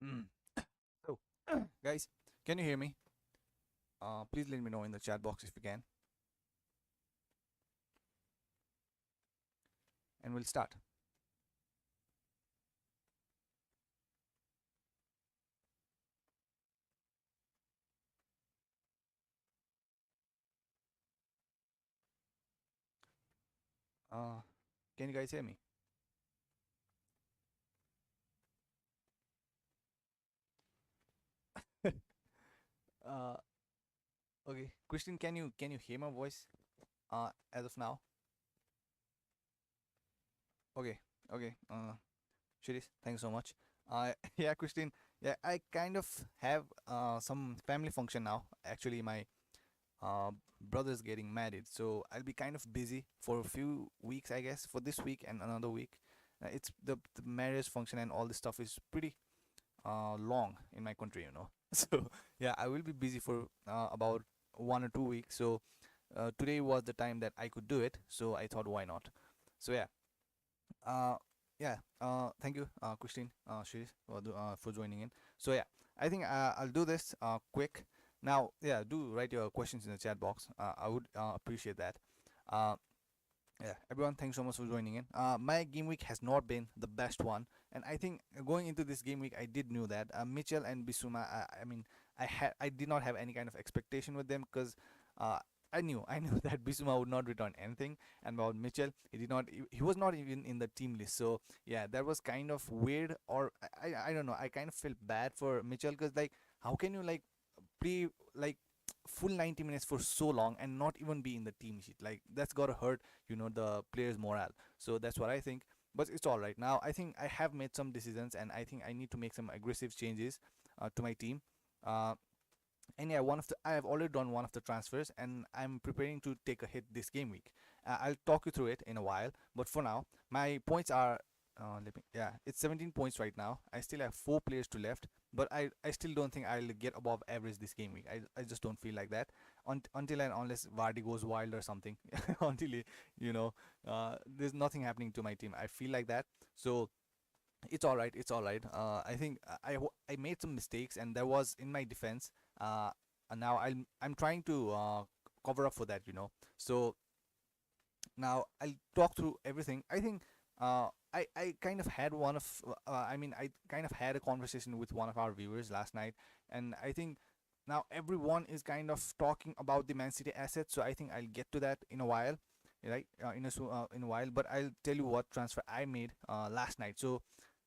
Mm. So, guys, can you hear me? Please let me know in the chat box if you can, and we'll start. Uh, can you guys hear me? uh, okay, Christian, can you hear my voice? As of now. Okay, okay. Shiris, thanks so much. Yeah, Christine. Yeah, I kind of have some family function now. Actually, my uh brother's getting married, so I'll be kind of busy for a few weeks, I guess, for this week and another week. It's the marriage function and all this stuff is pretty long in my country. So yeah, I will be busy for about 1 or 2 weeks. So today was the time that I could do it, so I thought, why not? So uh, thank you, Christine, Shiris, for joining in. So yeah, I think I'll do this quick. Now, yeah, do write your questions in the chat box. I would appreciate that. Uh, yeah, everyone, thanks so much for joining in. My game week has not been the best one, and I think going into this game week, I did knew that Mitchell and Bisuma. I did not have any kind of expectation with them because uh, I knew that Bisuma would not return anything, and about Mitchell, he was not even in the team list. So yeah, that was kind of weird, or I don't know. I kind of felt bad for Mitchell because like, how can you like play like full 90 minutes for so long and not even be in the team sheet? Like, that's gotta hurt the players morale. So that's what I think, but it's all right. Now I think I have made some decisions, and I think I need to make some aggressive changes to my team. Uh, and yeah, I have already done one of the transfers, and I'm preparing to take a hit this game week. I'll talk you through it in a while, but for now, my points are it's 17 points right now. I still have 4 players to left, but I still don't think I'll get above average this game week. I just don't feel like that until and unless Vardy goes wild or something. Until there's nothing happening to my team. I feel like that. So it's all right. It's all right. I think I made some mistakes, and that was in my defense. Uh, and now I'm trying to cover up for that. So now I'll talk through everything. I think I kind of had I kind of had a conversation with one of our viewers last night, and I think now everyone is kind of talking about the Man City asset. So I think I'll get to that in a while, right? In a while, but I'll tell you what transfer I made last night. So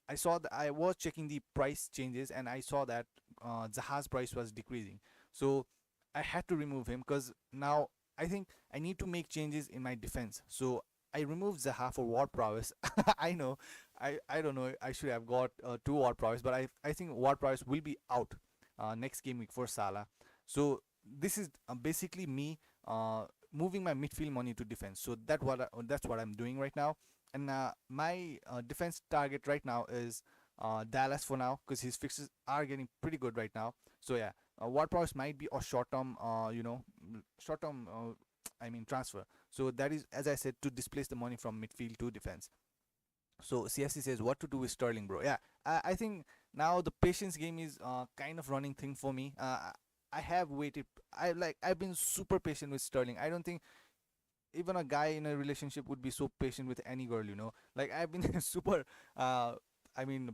I was checking the price changes, and I saw that Zaha's price was decreasing. So I had to remove him because now I think I need to make changes in my defense. So I removed Zaha for Ward Prowess. I know, I don't know. I should have got 2 Ward Prowess, but I think Ward Prowess will be out next game week for Salah. So this is basically me moving my midfield money to defense. So that's what I'm doing right now. And my defense target right now is Dallas for now, because his fixes are getting pretty good right now. So yeah, Ward Prowse might be a short-term transfer. So that is, as I said, to displace the money from midfield to defense. So CFC says, what to do with Sterling, bro? Yeah, I think now the patience game is kind of running thing for me. I have waited. I've been super patient with Sterling. I don't think even a guy in a relationship would be so patient with any girl. Like, I've been super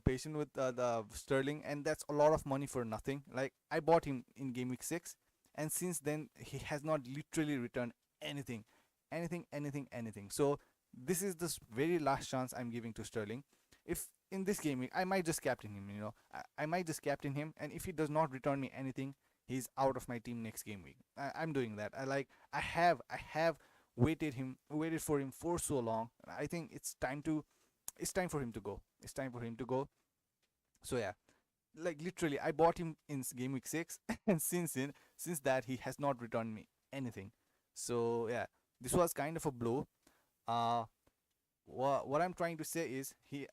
patient with the Sterling, and that's a lot of money for nothing. Like, I bought him in game week 6, and since then he has not literally returned anything, anything. So this is the very last chance I'm giving to Sterling. If in this game week, I might just captain him. I might just captain him, and if he does not return me anything, he's out of my team next game week. I'm doing that. I have waited for him for so long. I think it's time for him to go. It's time for him to go. So yeah, like, literally, I bought him in game week 6, and since that he has not returned me anything. So yeah, this was kind of a blow. uh what I'm trying to say is, he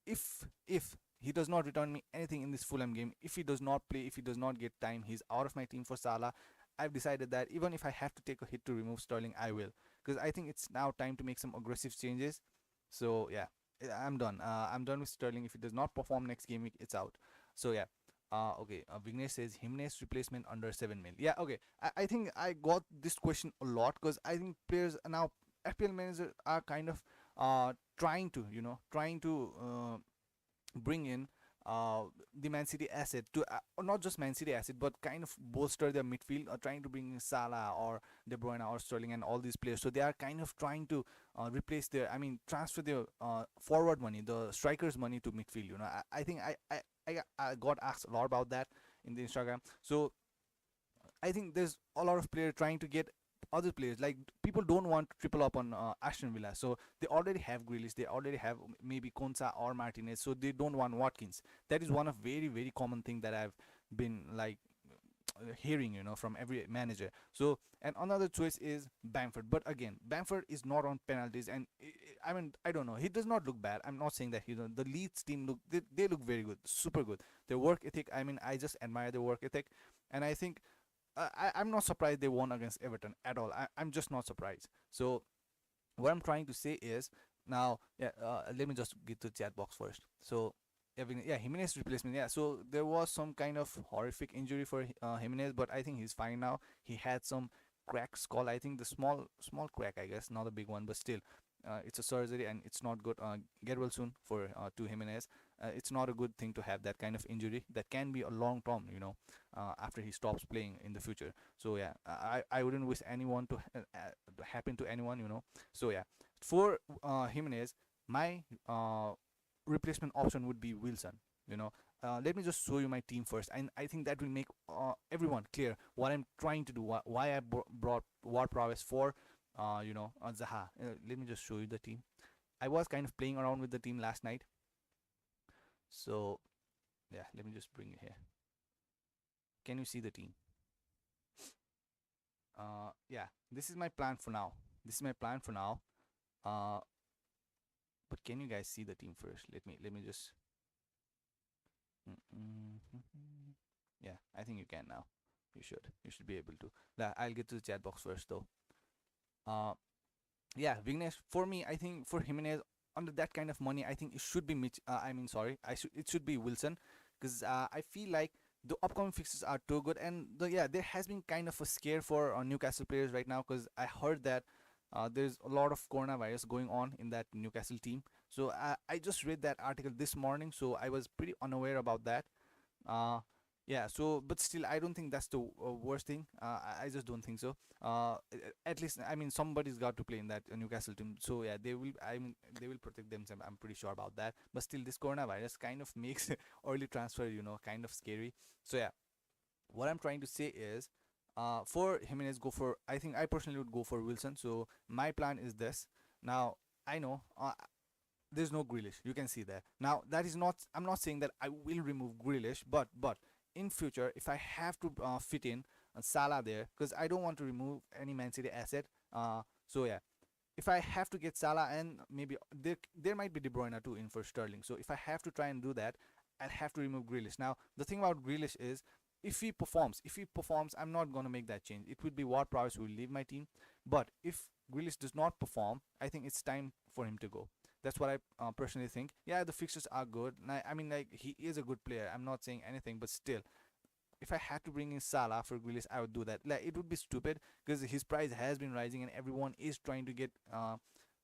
if he does not return me anything in this Fulham game, if he does not play, if he does not get time, he's out of my team for Salah. I've decided that even if I have to take a hit to remove Sterling, I will, because I think it's now time to make some aggressive changes. So yeah, I'm done. I'm done with Sterling. If he does not perform next game week, it's out. So yeah. Okay. Vignesh says Jimenez replacement under 7 mil. Yeah. Okay. I think I got this question a lot because I think players now FPL managers are kind of trying to trying to bring in the Man City asset to or not just Man City asset but kind of bolster their midfield, trying to bring in Salah or De Bruyne or Sterling and all these players. So they are kind of trying to replace their, I mean, transfer their forward money, the strikers' money to midfield. I think I got asked a lot about that in the Instagram. So I think there's a lot of players trying to get other players. Like people don't want to triple up on Aston Villa, so they already have Grealish, they already have maybe Konsa or Martinez, so they don't want Watkins. That is one of very common thing that I've been like hearing, from every manager. So and another choice is Bamford, but again, Bamford is not on penalties, and I mean I don't know. He does not look bad. I'm not saying that the Leeds team they look very good, super good. Their work ethic. I mean I just admire their work ethic, and I think I'm not surprised they won against Everton at all. I'm just not surprised. So what I'm trying to say is now, yeah. Let me just get to the chat box first. So yeah, Jimenez replacement. Yeah, so there was some kind of horrific injury for Jimenez, but I think he's fine now. He had some cracked skull. I think the small crack, I guess, not a big one, but still. It's a surgery and it's not good. Get well soon for to Jimenez. It's not a good thing to have that kind of injury. That can be a long term, after he stops playing in the future. So yeah, I wouldn't wish anyone to happen to anyone, So yeah, for Jimenez, my replacement option would be Wilson. You know, let me just show you my team first, and I think that will make everyone clear what I'm trying to do, why I brought Ward Prowess for, Zaha. Let me just show you the team. I was kind of playing around with the team last night, so yeah, let me just bring it here. Can you see the team? Yeah, this is my plan for now. This is my plan for now. Uh, but can you guys see the team first? Let me just. Yeah, I think you can now. You should be able to. I'll get to the chat box first though. Uh, yeah, Vignesh. For me, I think for Jimenez under that kind of money, I think it should be Mitch. I mean, sorry, it should be Wilson, because I feel like the upcoming fixes are too good, and yeah, there has been kind of a scare for Newcastle players right now, because I heard that there's a lot of coronavirus going on in that Newcastle team. So I just read that article this morning, so I was pretty unaware about that. uh yeah, so but still I don't think that's the worst thing. I just don't think so. At least, I mean, somebody's got to play in that Newcastle team, so yeah, they will, I mean, they will protect themselves, I'm pretty sure about that. But still, this coronavirus kind of makes early transfer, kind of scary. So yeah, what I'm trying to say is, for Jimenez, go for, I think I personally would go for Wilson. So my plan is this. Now I know there's no Grealish. You can see there. Now that is not. I'm not saying that I will remove Grealish, but in future, if I have to fit in Salah there, because I don't want to remove any Man City asset. So yeah, if I have to get Salah, and maybe there might be De Bruyne too in for Sterling. So if I have to try and do that, I'll have to remove Grealish. Now the thing about Grealish is, if he performs, I'm not gonna make that change. It would be Ward Prowse who will leave my team. But if Grealish does not perform, I think it's time for him to go. That's what I personally think. Yeah, the fixtures are good. I mean, like, he is a good player. I'm not saying anything, but still, if I had to bring in Salah for Grealish, I would do that. Like, it would be stupid because his price has been rising and everyone is trying to get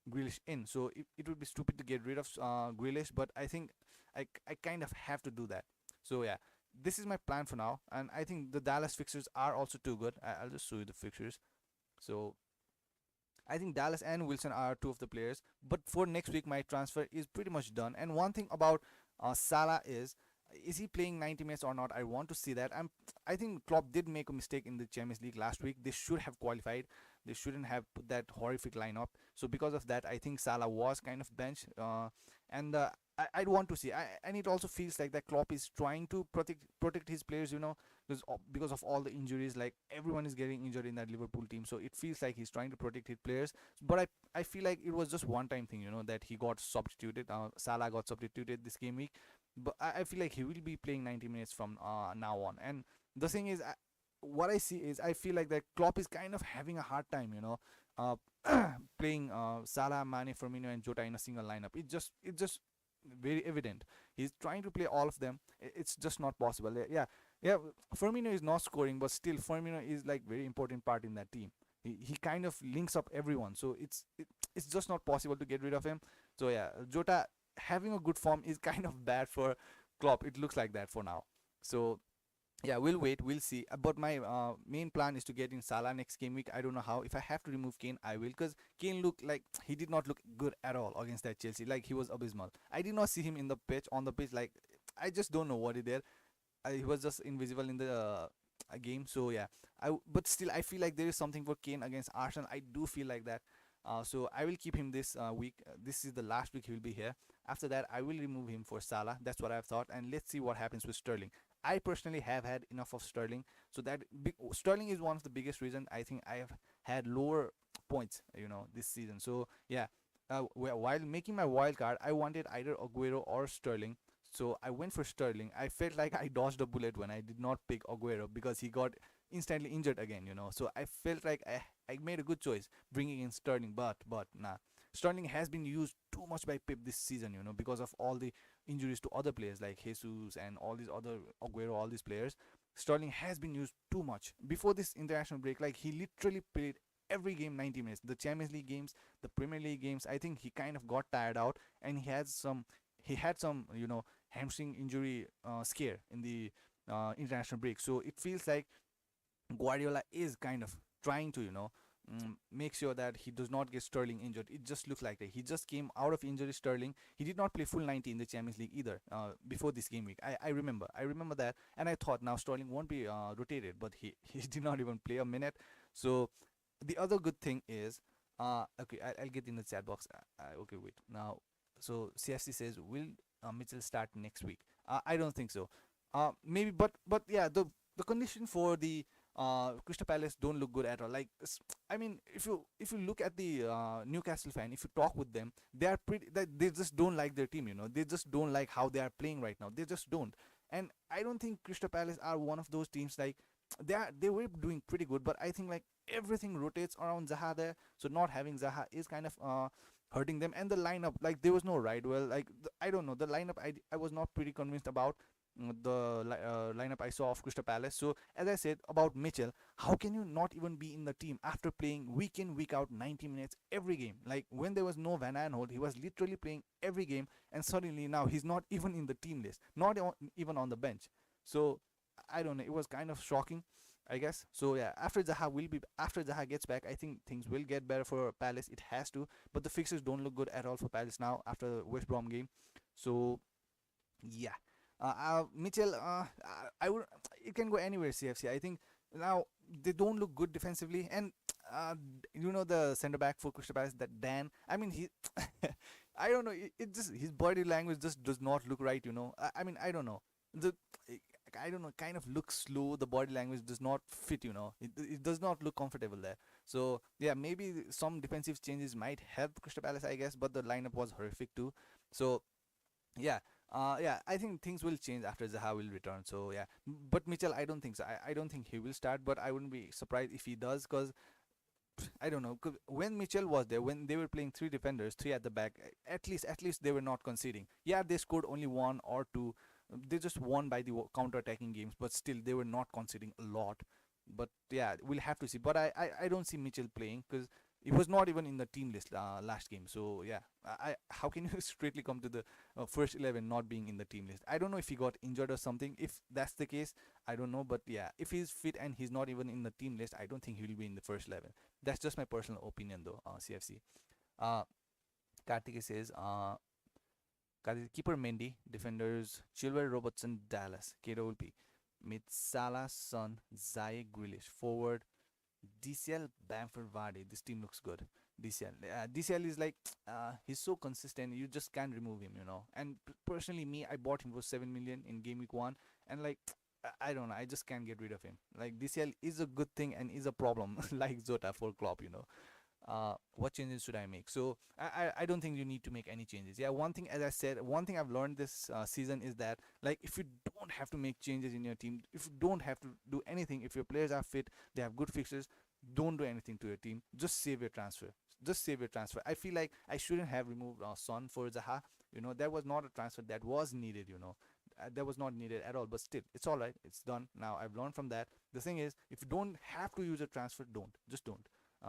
Grealish in. So it would be stupid to get rid of Grealish, but I think I kind of have to do that. So yeah, this is my plan for now, and I think the Dallas fixtures are also too good. I'll just show you the fixtures. So I think Dallas and Wilson are two of the players. But for next week, my transfer is pretty much done. And one thing about Salah is he playing 90 minutes or not? I want to see that. I think Klopp did make a mistake in the Champions League last week. They should have qualified. They shouldn't have put that horrific lineup. So because of that, I think Salah was kind of benched. And I'd want to see. And it also feels like that Klopp is trying to protect his players. Because of all the injuries, like everyone is getting injured in that Liverpool team. So it feels like he's trying to protect his players. But I feel like it was just one time thing. That he got substituted. Salah got substituted this game week, but I feel like he will be playing 90 minutes from now on. And the thing is, what I see is, I feel like that Klopp is kind of having a hard time, uh, playing Salah, Mane, Firmino, and Jota in a single lineup. It just very evident. He's trying to play all of them. It's just not possible. Yeah, yeah. Firmino is not scoring, but still Firmino is like very important part in that team. He kind of links up everyone, so it's just not possible to get rid of him. So yeah, Jota having a good form is kind of bad for Klopp. It looks like that for now. So yeah, we'll wait, we'll see. But my main plan is to get in Salah next game week. I don't know how. If I have to remove Kane, I will, because Kane looked like he did not look good at all against that Chelsea. Like he was abysmal. I did not see him in the pitch on the pitch. Like I just don't know what he did. He was just invisible in the game. So yeah, but still I feel like there is something for Kane against Arsenal. I do feel like that. So I will keep him this week. This is the last week he will be here. After that, I will remove him for Salah. That's what I've thought, and let's see what happens with Sterling. I personally have had enough of Sterling, so that Sterling is one of the biggest reason I think I have had lower points, this season. So yeah, while making my wild card, I wanted either Aguero or Sterling. So I went for Sterling. I felt like I dodged a bullet when I did not pick Aguero because he got instantly injured again. So I felt like I made a good choice bringing in Sterling, but nah. Sterling has been used too much by Pep this season, because of all the injuries to other players like Jesus and all these other Aguero, all these players. Sterling has been used too much. Before this international break, like he literally played every game 90 minutes. The Champions League games, the Premier League games, I think he kind of got tired out, and he had some hamstring injury scare in the international break. So it feels like Guardiola is kind of trying to, make sure that he does not get Sterling injured. It just looks like that. He just came out of injury, Sterling. He did not play full 90 in the Champions League either before this game week. I remember that. And I thought now Sterling won't be rotated, but he did not even play a minute. So the other good thing is, okay, I'll get in the chat box. Okay, wait. Now, so CFC says, will Mitchell start next week? I don't think so. Maybe, but yeah, the condition for the Crystal Palace don't look good at all. Like, I mean, if you look at the Newcastle fan, if you talk with them, they are pretty. They just don't like their team. They just don't like how they are playing right now. They just don't. And I don't think Crystal Palace are one of those teams like they were doing pretty good, but I think like everything rotates around Zaha there. So not having Zaha is kind of hurting them. And the lineup, like there was no Ridewell. Like I don't know, the lineup I was not pretty convinced about the lineup I saw of Crystal Palace. So as I said about Mitchell, how can you not even be in the team after playing week in week out 90 minutes every game? Like when there was no Van Aanholt, he was literally playing every game, and suddenly now he's not even in the team list, not even on the bench. So I don't know. It was kind of shocking, I guess. So yeah, after Zaha gets back, I think things will get better for Palace. It has to, but the fixtures don't look good at all for Palace now after the West Brom game. So yeah, Mitchell, I would. It can go anywhere. CFC. I think now they don't look good defensively, and the centre back for Crystal Palace, that Dan. I mean, he. I don't know. It just his body language just does not look right. I mean, I don't know. The I don't know, kind of looks slow. The body language does not fit. It does not look comfortable there. So yeah, maybe some defensive changes might help Crystal Palace, I guess. But the lineup was horrific too. So yeah, yeah, I think things will change after Zaha will return. So yeah, but Mitchell, I don't think so. I don't think he will start, but I wouldn't be surprised if he does, because I don't know. 'Cause when Mitchell was there, when they were playing three defenders, three at the back, at least they were not conceding. Yeah, they scored only one or two. They just won by the counter-attacking games, but still they were not conceding a lot. But yeah, we'll have to see. But I don't see Mitchell playing because he was not even in the team list last game. So yeah, how can you straightly come to the first 11 not being in the team list? I don't know if he got injured or something. If that's the case, I don't know. But yeah, if he's fit and he's not even in the team list, I don't think he will be in the first 11. That's just my personal opinion, though. CFC. Uh, Kartike says, keeper Mendy, defenders Chilwell, Robertson, Dallas, KWP, mid Salah, Son, Ziyech, Grealish, forward DCL, Bamford, Vardy. This team looks good. DCL is like he's so consistent. You just can't remove him. And personally, me, I bought him for 7 million in game week 1, and like I don't know, I just can't get rid of him. Like DCL is a good thing and is a problem, like Zota for Klopp. What changes should I make? So I don't think you need to make any changes. Yeah, one thing, as I said, one thing I've learned this season is that, like, if you don't have to make changes in your team, if you don't have to do anything, if your players are fit, they have good fixtures, don't do anything to your team. Just save your transfer. Just save your transfer. I feel like I shouldn't have removed Son for Zaha. That was not a transfer that was needed. That was not needed at all. But still, it's all right. It's done now. I've learned from that. The thing is, if you don't have to use a transfer, don't. Just don't.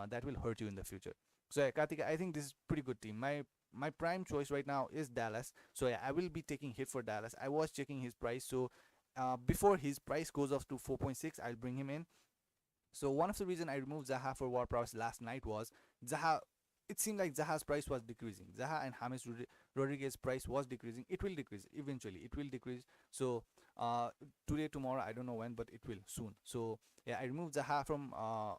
That will hurt you in the future. So yeah, Kartika, I think this is pretty good team. My prime choice right now is Dallas. So yeah, I will be taking hit for Dallas. I was checking his price. So before his price goes off to 4.6, I'll bring him in. So one of the reason I removed Zaha for War Prowess last night was Zaha. It seemed like Zaha's price was decreasing. Zaha and James Rodriguez's price was decreasing. It will decrease eventually. It will decrease. So today, tomorrow, I don't know when, but it will soon. So yeah, I removed Zaha from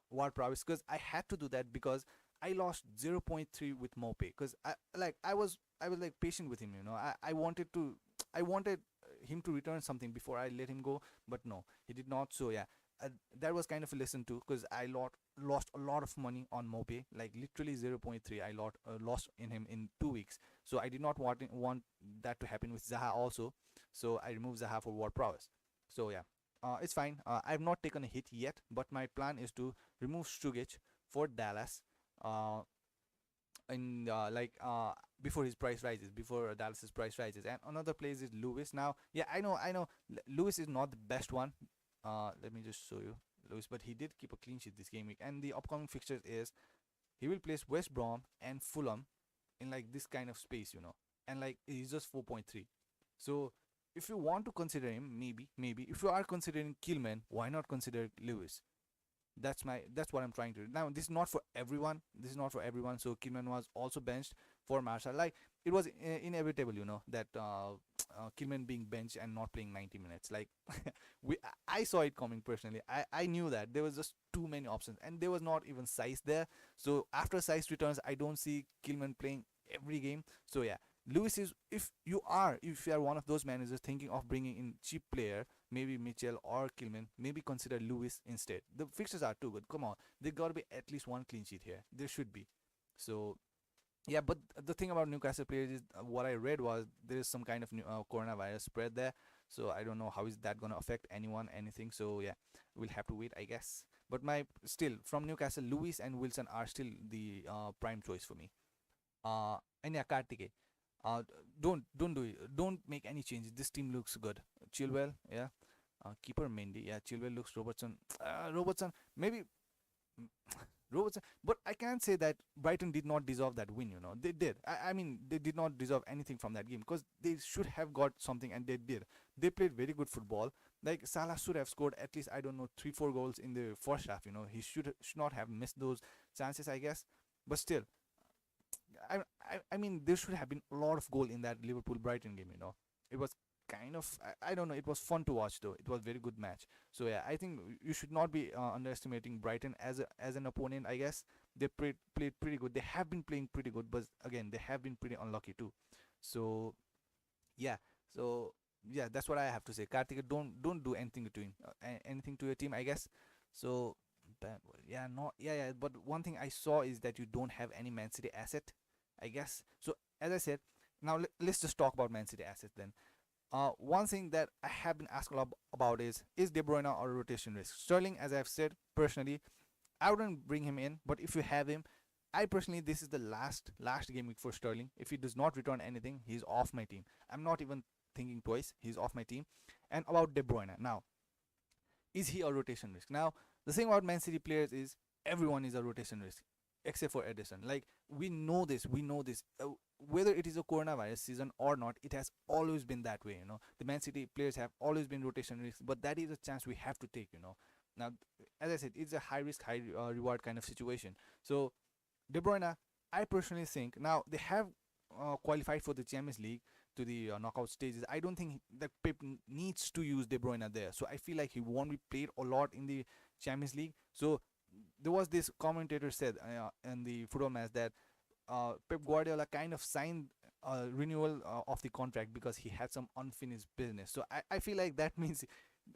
War Prowess because I had to do that because I lost 0.3 with Mope because I was like patient with him. I wanted to I wanted him to return something before I let him go, but no, he did not. So yeah, that was kind of a lesson too because I lost a lot of money on Mope, like literally 0.3. I lost in him in 2 weeks. So I did not want that to happen with Zaha also. So I removed Zaha for War Prowess. So yeah, it's fine. I have not taken a hit yet, but my plan is to remove Shugic for Dallas. Uh, in before his price rises, before Dallas's price rises, and another place is Lewis. Now, yeah, I know, Lewis is not the best one. Let me just show you Lewis, but he did keep a clean sheet this game week, and the upcoming fixtures is he will place West Brom and Fulham in like this kind of space, and like he's just 4.3. So if you want to consider him, maybe if you are considering Killman, why not consider Lewis? That's what I'm trying to do. Now this is not for everyone. This is not for everyone. So Kilman was also benched for Marshall. Like it was inevitable, that Kilman being benched and not playing 90 minutes. Like I saw it coming personally. I knew that there was just too many options and there was not even size there. So after size returns, I don't see Kilman playing every game. So yeah, Lewis is, if you are one of those managers thinking of bringing in cheap player, maybe Mitchell or Kilman, maybe consider Lewis instead. The fixtures are too good. Come on, there gotta be at least one clean sheet here. There should be. So yeah, but the thing about Newcastle players is what I read was there is some kind of coronavirus spread there. So I don't know how is that gonna affect anyone, anything. So yeah, we'll have to wait, I guess. But my still from Newcastle, Lewis and Wilson are still the prime choice for me. And yeah, Kartike. Uh, don't do it. Don't make any changes. This team looks good. Chilwell, yeah. Keeper Mendy, yeah. Chilwell looks Robertson. Robertson, maybe Robertson. But I can't say that Brighton did not deserve that win. They did. I mean, they did not deserve anything from that game because they should have got something, and they did. They played very good football. Like Salah should have scored at least, I don't know, 3-4 goals in the first half. He should not have missed those chances, I guess. But still, I mean, there should have been a lot of goal in that Liverpool Brighton game. It was kind of, I don't know. It was fun to watch though. It was very good match. So yeah, I think you should not be underestimating Brighton as an opponent. I guess they played pretty good. They have been playing pretty good, but again, they have been pretty unlucky too. So yeah, so yeah, that's what I have to say. Kartik, don't do anything to him, anything to your team, I guess. So. Yeah, not yeah. But one thing I saw is that you don't have any Man City asset, I guess. So as I said, now let's just talk about Man City assets then. One thing that I have been asked a lot about is De Bruyne or rotation risk? Sterling, as I've said personally, I wouldn't bring him in, but if you have him, I personally, this is the last game week for Sterling. If he does not return anything, he's off my team. I'm not even thinking twice. He's off my team. And about De Bruyne now, is he a rotation risk? Now, the thing about Man City players is everyone is a rotation risk except for Edison. Like we know this, whether it is a coronavirus season or not, it has always been that way. The Man City players have always been rotation risks, but that is a chance we have to take. Now, as I said, it's a high risk, high reward kind of situation. So De Bruyne, I personally think now they have qualified for the Champions League to the knockout stages. I don't think that Pep needs to use De Bruyne there. So I feel like he won't be played a lot in the Champions League. So there was this commentator said in the football match that Pep Guardiola kind of signed a renewal of the contract because he had some unfinished business. So I feel like that means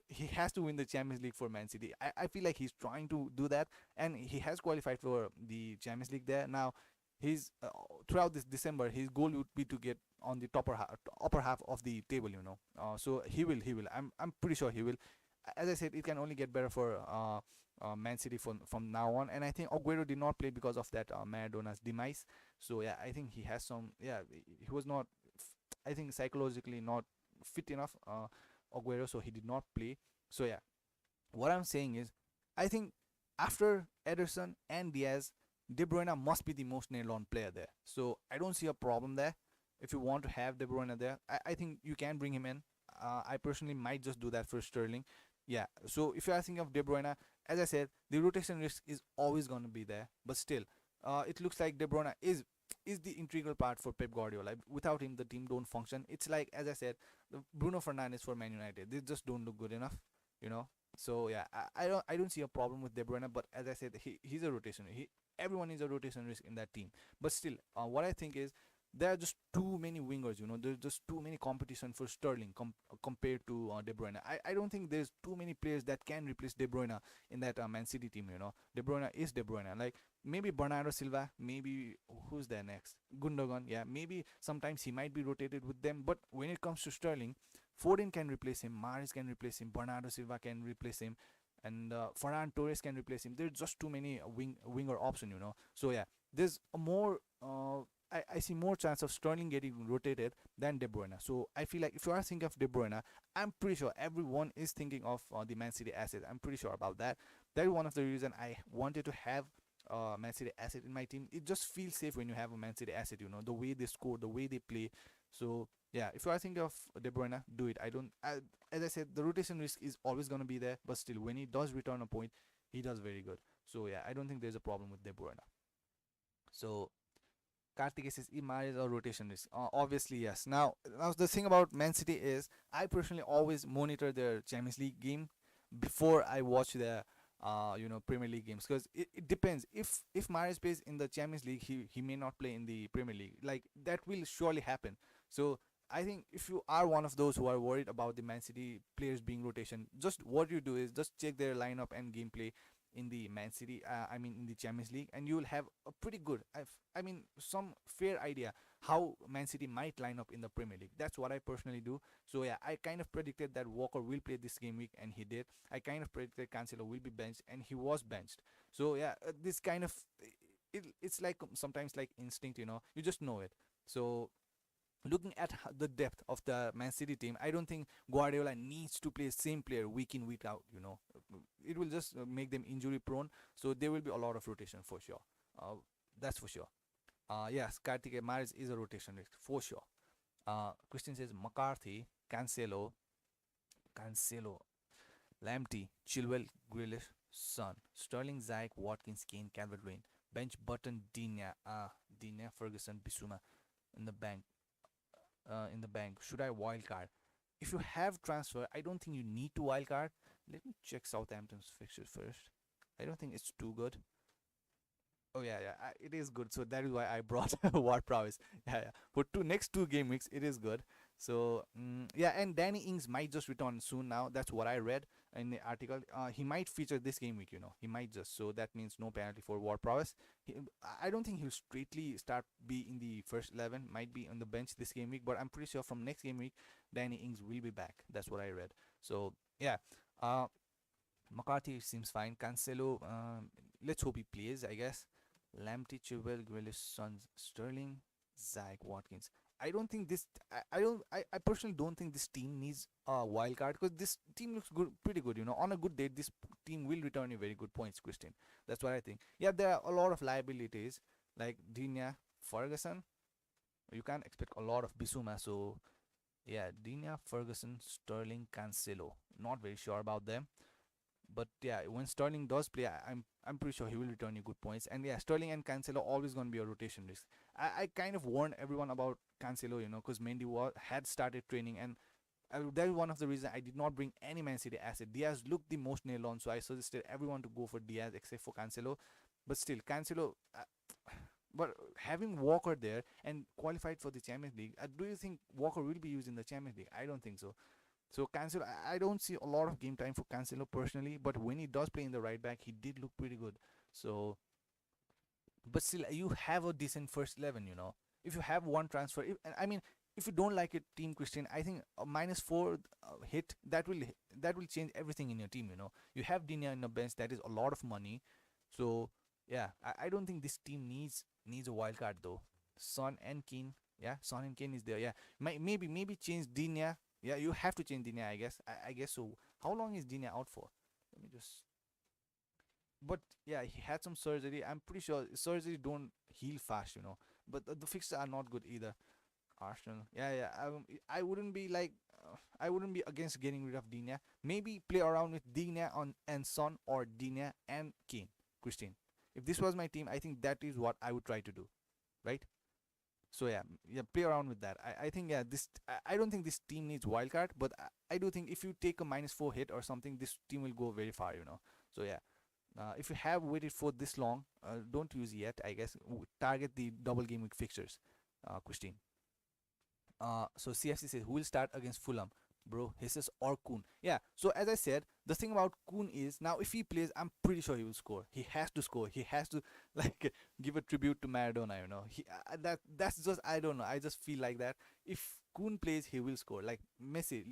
he has to win the Champions League for Man City. I feel like he's trying to do that, and he has qualified for the Champions League there. Now, he's throughout this December, his goal would be to get on the upper half of the table. So he will. I'm pretty sure he will. As I said, it can only get better for Man City from now on. And I think Aguero did not play because of that Maradona's demise. So yeah, I think he has some. Yeah, he was not I think psychologically not fit enough, Aguero, so he did not play. So yeah, what I'm saying is, I think after Ederson and Diaz, De Bruyne must be the most nailed on player there. So I don't see a problem there. If you want to have De Bruyne there, I think you can bring him in. I personally might just do that for Sterling. Yeah. So if you are thinking of De Bruyne, as I said, the rotation risk is always going to be there. But still, it looks like De Bruyne is the integral part for Pep Guardiola. Without him, the team don't function. It's like, as I said, Bruno Fernandes for Man United. They just don't look good enough, you know. So yeah, I don't see a problem with De Bruyne, but as I said, he's a rotation. Everyone is a rotation risk in that team. But still, what I think is there are just too many wingers. There's just too many competition for Sterling compared to De Bruyne. I don't think there's too many players that can replace De Bruyne in that Man City team. De Bruyne is De Bruyne. Like maybe Bernardo Silva, maybe who's there next? Gundogan. Yeah, maybe sometimes he might be rotated with them. But when it comes to Sterling, Foden can replace him, Mahrez can replace him, Bernardo Silva can replace him, and Ferran Torres can replace him. There's just too many winger option. So yeah, there's a more. I see more chance of Sterling getting rotated than De Bruyne. So I feel like if you are thinking of De Bruyne, I'm pretty sure everyone is thinking of the Man City asset. I'm pretty sure about that. That is one of the reasons I wanted to have Man City asset in my team. It just feels safe when you have a Man City asset. The way they score, the way they play. So yeah, if you are thinking of De Bruyne, do it. As I said, the rotation risk is always gonna be there, but still, when he does return a point, he does very good. So yeah, I don't think there's a problem with De Bruyne. So Karthik says Imar is a rotation risk. Obviously, yes. Now the thing about Man City is I personally always monitor their Champions League game before I watch their Premier League games, because it depends. If Mahrez plays in the Champions League, he may not play in the Premier League. Like that will surely happen. So I think if you are one of those who are worried about the Man City players being rotation, just what you do is just check their lineup and gameplay in the Man City, I mean in the Champions League, and you will have a pretty good, I mean some fair idea how Man City might line up in the Premier League. That's what I personally do. So yeah, I kind of predicted that Walker will play this game week, and he did. I kind of predicted Cancelo will be benched, and he was benched. So yeah, this kind of it's like sometimes like instinct, you just know it. So looking at the depth of the Man City team, I don't think Guardiola needs to play same player week in week out. It will just make them injury prone. So there will be a lot of rotation for sure. That's for sure. Yes, Kartik Maris is a rotation risk for sure. Christian says McCarthy, Cancelo, Lamptey, Chilwell, Grealish, Son, Sterling, Zayek, Watkins, Kane, Calvert-Lewin, bench Button, Digne, Ferguson, Bissouma in the bank. Should I wildcard? If you have transfer, I don't think you need to wildcard. Let me check Southampton's fixtures first. I don't think it's too good. Oh yeah, yeah, it is good. So that is why I brought Ward Prowess. Yeah, yeah. For next two game weeks, it is good. So yeah, and Danny Ings might just return soon. Now that's what I read in the article. He might feature this game week. He might just. So that means no penalty for Ward Prowess. I don't think he'll straightly start be in the first 11. Might be on the bench this game week, but I'm pretty sure from next game week, Danny Ings will be back. That's what I read. So yeah. McCarthy seems fine. Cancelo, let's hope he plays, I guess. Lamptey, Chilwell, Grealish, Sons, Sterling, Zach Watkins. I don't think this. I don't. I personally don't think this team needs a wild card, because this team looks good, pretty good. On a good day, this team will return you very good points, Christian. That's what I think. Yeah, there are a lot of liabilities like Digne, Ferguson. You can't expect a lot of Bissouma. So yeah, Digne, Ferguson, Sterling, Cancelo. Not very sure about them. But yeah, when Sterling does play, I'm pretty sure he will return you good points. And yeah, Sterling and Cancelo always gonna be a rotation risk. I kind of warned everyone about Cancelo, because Mendy had started training, and that is one of the reasons I did not bring any Man City asset. Diaz looked the most nailed on, so I suggested everyone to go for Diaz except for Cancelo. But still, Cancelo. But having Walker there and qualified for the Champions League, do you think Walker will be used in the Champions League? I don't think so. So Cancelo, I don't see a lot of game time for Cancelo personally, but when he does play in the right back, he did look pretty good. So, but still, you have a decent first 11. If you have one transfer, I mean, if you don't like your team, Christian, I think a -4 hit that will change everything in your team. You have Dinia in the bench, that is a lot of money. So yeah, I don't think this team needs a wild card though. Son and Keane, Yeah, Son and Kane is there. Yeah, maybe change Dinya. Yeah, you have to change Dinya. I guess so. How long is Dinya out for? Let me just. But yeah, he had some surgery. I'm pretty sure surgery don't heal fast, But the fixes are not good either. Arsenal. Yeah, yeah. I wouldn't be like, I wouldn't be against getting rid of Dinya. Maybe play around with Dinya on and Son, or Dinya and Kane, Christine. If this was my team, I think that is what I would try to do, right? So yeah, yeah, play around with that. I think, yeah, I don't think this team needs wildcard, but I do think if you take a -4 hit or something, this team will go very far. So yeah, if you have waited for this long, don't use yet. I guess target the double game week fixtures, Christine. So CFC says, who will start against Fulham? Bro, Jesus or Kun. Yeah, so as I said, the thing about Kun is, now if he plays, I'm pretty sure he will score. He has to score. He has to like give a tribute to Maradona. That's just, I don't know. I just feel like that. If Kun plays, he will score. Like Messi,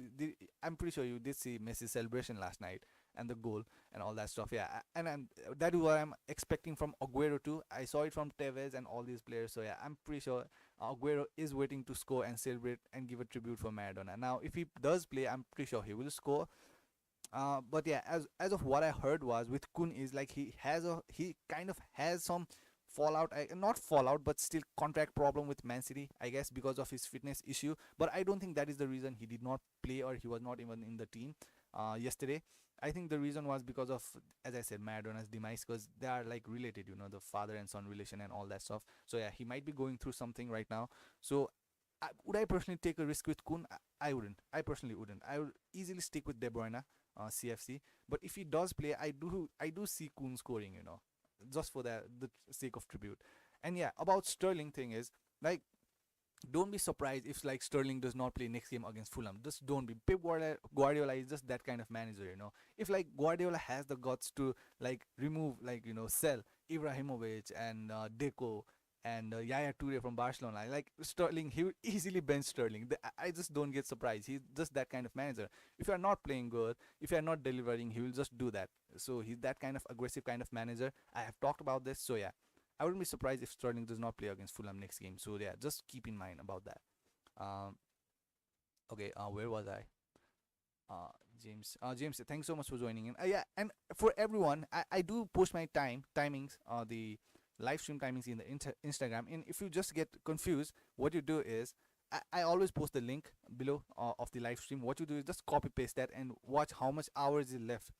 I'm pretty sure you did see Messi's celebration last night and the goal and all that stuff. Yeah, and that is what I'm expecting from Aguero too. I saw it from Tevez and all these players. So yeah, I'm pretty sure Aguero is waiting to score and celebrate and give a tribute for Maradona. Now, if he does play, I'm pretty sure he will score. But yeah, as of what I heard was with Kun is like he kind of has some fallout, not fallout, but still contract problem with Man City, I guess, because of his fitness issue. But I don't think that is the reason he did not play, or he was not even in the team yesterday. I think the reason was because of, as I said, Maradona's demise, because they are like related, the father and son relation and all that stuff. So yeah, he might be going through something right now. So would I personally take a risk with Kun? I wouldn't. I personally wouldn't. I would easily stick with De Bruyne, CFC. But if he does play, I do see Kun scoring, just for the sake of tribute. And yeah, about Sterling thing is, like, don't be surprised if like Sterling does not play next game against Fulham. Just don't be. Pep Guardiola is just that kind of manager. If like Guardiola has the guts to like remove, like, sell Ibrahimovic and Deco and Yaya Toure from Barcelona, like Sterling, he would easily bench Sterling. I just don't get surprised. He's just that kind of manager. If you're not playing good, if you're not delivering, he will just do that. So he's that kind of aggressive kind of manager. I have talked about this. So yeah, I wouldn't be surprised if Sterling does not play against Fulham next game. So yeah, just keep in mind about that. Um, okay, where was I? Uh, James. James, thanks so much for joining in. Yeah, and for everyone, I do post my timings, the live stream timings in the Instagram. And if you just get confused, what you do is, I always post the link below of the live stream. What you do is just copy paste that and watch how much hours is left,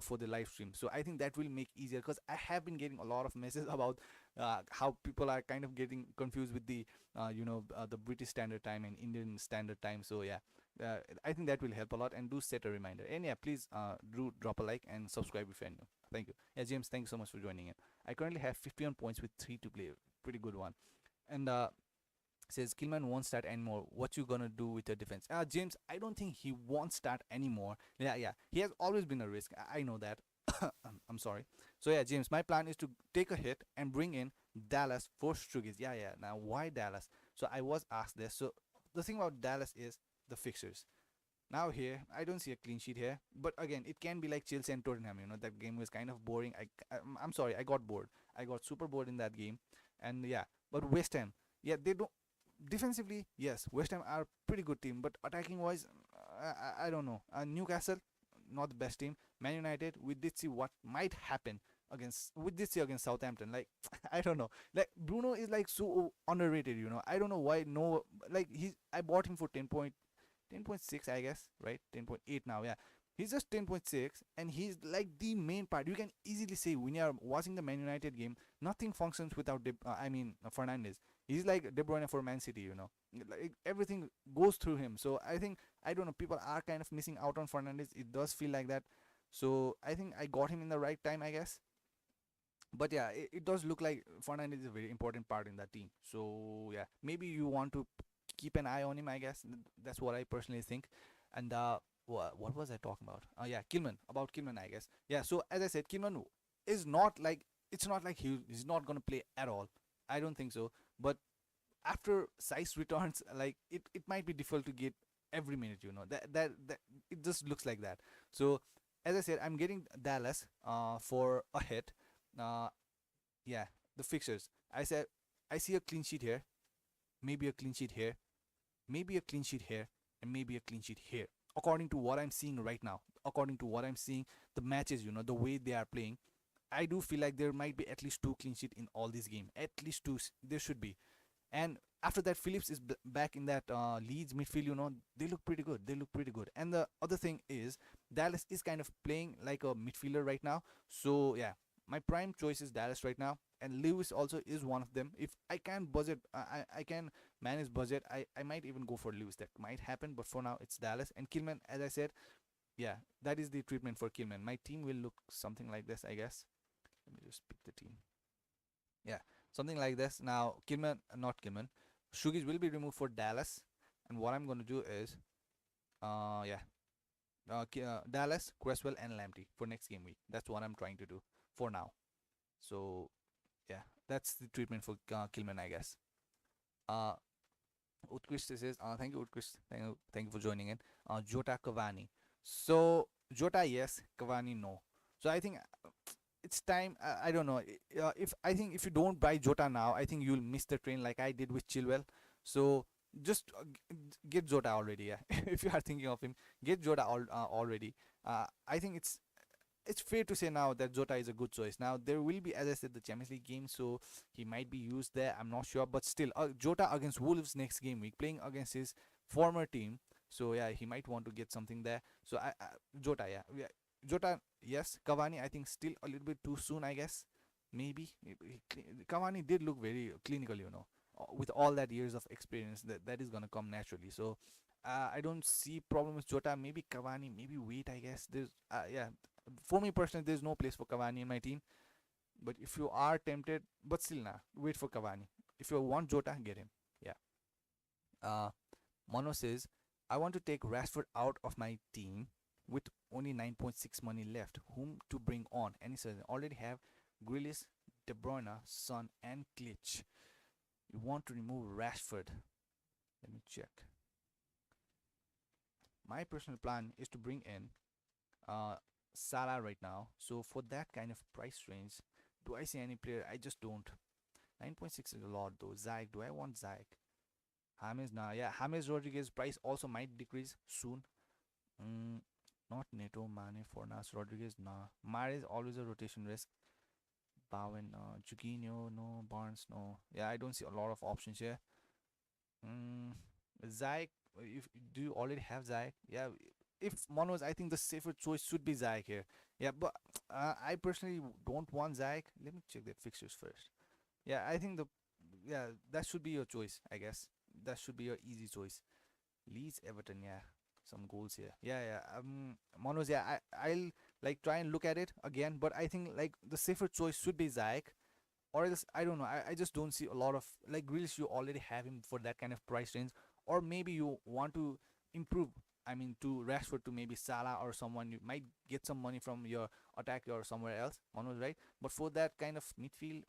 for the live stream. So I think that will make easier, because I have been getting a lot of messages about how people are kind of getting confused with the British Standard Time and Indian Standard Time. So yeah, I think that will help a lot. And do set a reminder. And yeah, please do drop a like and subscribe if you're new. Thank you. Yeah, James, thank you so much for joining in. I currently have 51 points with 3 to play. Pretty good one. And says Killman won't start anymore. What you gonna do with your defense? James, I don't think he won't start anymore. Yeah, yeah. He has always been a risk. I know that. I'm sorry. So yeah, James, my plan is to take a hit and bring in Dallas for Strugis. Yeah, yeah. Now why Dallas? So I was asked this. So the thing about Dallas is the fixtures. Now here, I don't see a clean sheet here. But again, it can be like Chelsea and Tottenham. That game was kind of boring. I'm sorry, I got bored. I got super bored in that game. And yeah, but West Ham, yeah, they don't defensively, yes, West Ham are pretty good team, but attacking wise, I don't know. Newcastle, not the best team. Man United, we did see what might happen against Southampton. Like I don't know. Like Bruno is like so underrated. I don't know why. No, like I bought him for 10.6, I guess, right? 10.8 now, yeah. He's just 10.6, and he's like the main part. You can easily say when you're watching the Man United game, nothing functions without Fernandes. He's like De Bruyne for Man City. Like everything goes through him. So I think, I don't know, people are kind of missing out on Fernandes. It does feel like that. So I think I got him in the right time, I guess. But yeah, it does look like Fernandes is a very important part in that team. So yeah, maybe you want to keep an eye on him, I guess. That's what I personally think. And what was I talking about? Yeah, Kilman. About Kilman, I guess. Yeah, so as I said, Kilman is not like, it's not like he's not gonna play at all. I don't think so. But after Size returns, like it might be difficult to get every minute. That it just looks like that. So as I said, I'm getting Dallas for a hit. Uh, yeah, the fixtures. I said I see a clean sheet here. maybe a clean sheet here, maybe a clean sheet here, and maybe a clean sheet here. According to what I'm seeing right now, according to what I'm seeing, the matches, the way they are playing, I do feel like there might be at least two clean sheet in all this game. At least two, there should be. And after that, Phillips is back in that Leeds midfield. They look pretty good. They look pretty good. And the other thing is, Dallas is kind of playing like a midfielder right now. So yeah, my prime choice is Dallas right now, and Lewis also is one of them. If I can budget, I can manage budget. I might even go for Lewis. That might happen, but for now it's Dallas and Killman. As I said, yeah, that is the treatment for Killman. My team will look something like this, I guess. Let me just pick the team. Yeah, something like this. Now, not Killman, Shugis will be removed for Dallas, and what I'm going to do is, yeah, Dallas, Cresswell, and Lamptey for next game week. That's what I'm trying to do for now. So, yeah, that's the treatment for Killman, I guess. Uh, Utkrist says, thank you, Utkrist. Thank you for joining in. Jota Cavani. So, Jota, yes, Cavani, no. So, I think it's time. I don't know. If you don't buy Jota now, I think you'll miss the train like I did with Chilwell. So just get Jota already. Yeah, if you are thinking of him, get Jota already. I think it's fair to say now that Jota is a good choice. Now there will be, as I said, the Champions League game, so he might be used there. I'm not sure, but still, Jota against Wolves next game week, playing against his former team. So yeah, he might want to get something there. So Jota, yeah, Jota, yes. Cavani, I think still a little bit too soon, I guess. Maybe Cavani did look very clinical, with all that years of experience. That is gonna come naturally. So I don't see problem with Jota. Maybe Cavani, maybe wait. I guess there's yeah. For me personally, there's no place for Cavani in my team. But if you are tempted, but still nah, wait for Cavani. If you want Jota, get him. Yeah. Uh, Mono says, I want to take Rashford out of my team with only 9.6 money left. Whom to bring on? And he says, already have Grealish, De Bruyne, Son, and Klitsch. You want to remove Rashford? Let me check. My personal plan is to bring in Salah right now. So for that kind of price range, do I see any player? I just don't. 9.6 is a lot though. Zayek, do I want Zayek? James, nah, yeah. James Rodriguez price also might decrease soon. Not Neto, Mane, Fornas, Rodriguez, nah. Mare is always a rotation risk. Bowen, no. Juginho, no. Barnes, no. Yeah, I don't see a lot of options here. Zayek, if do you already have Zayek? Yeah, if Monos, I think the safer choice should be Zayek here. Yeah, but I personally don't want Zayek. Let me check the fixtures first. Yeah, I think that should be your choice. I guess that should be your easy choice. Leeds, Everton, yeah, some goals here. Yeah, yeah. Monos, yeah. I'll like try and look at it again, but I think like the safer choice should be Zayek, or else I don't know. I just don't see a lot of like Grealish. You already have him for that kind of price range, or maybe you want to improve. I mean, to Rashford, to maybe Salah or someone. You might get some money from your attack or somewhere else. Monos, right? But for that kind of midfield,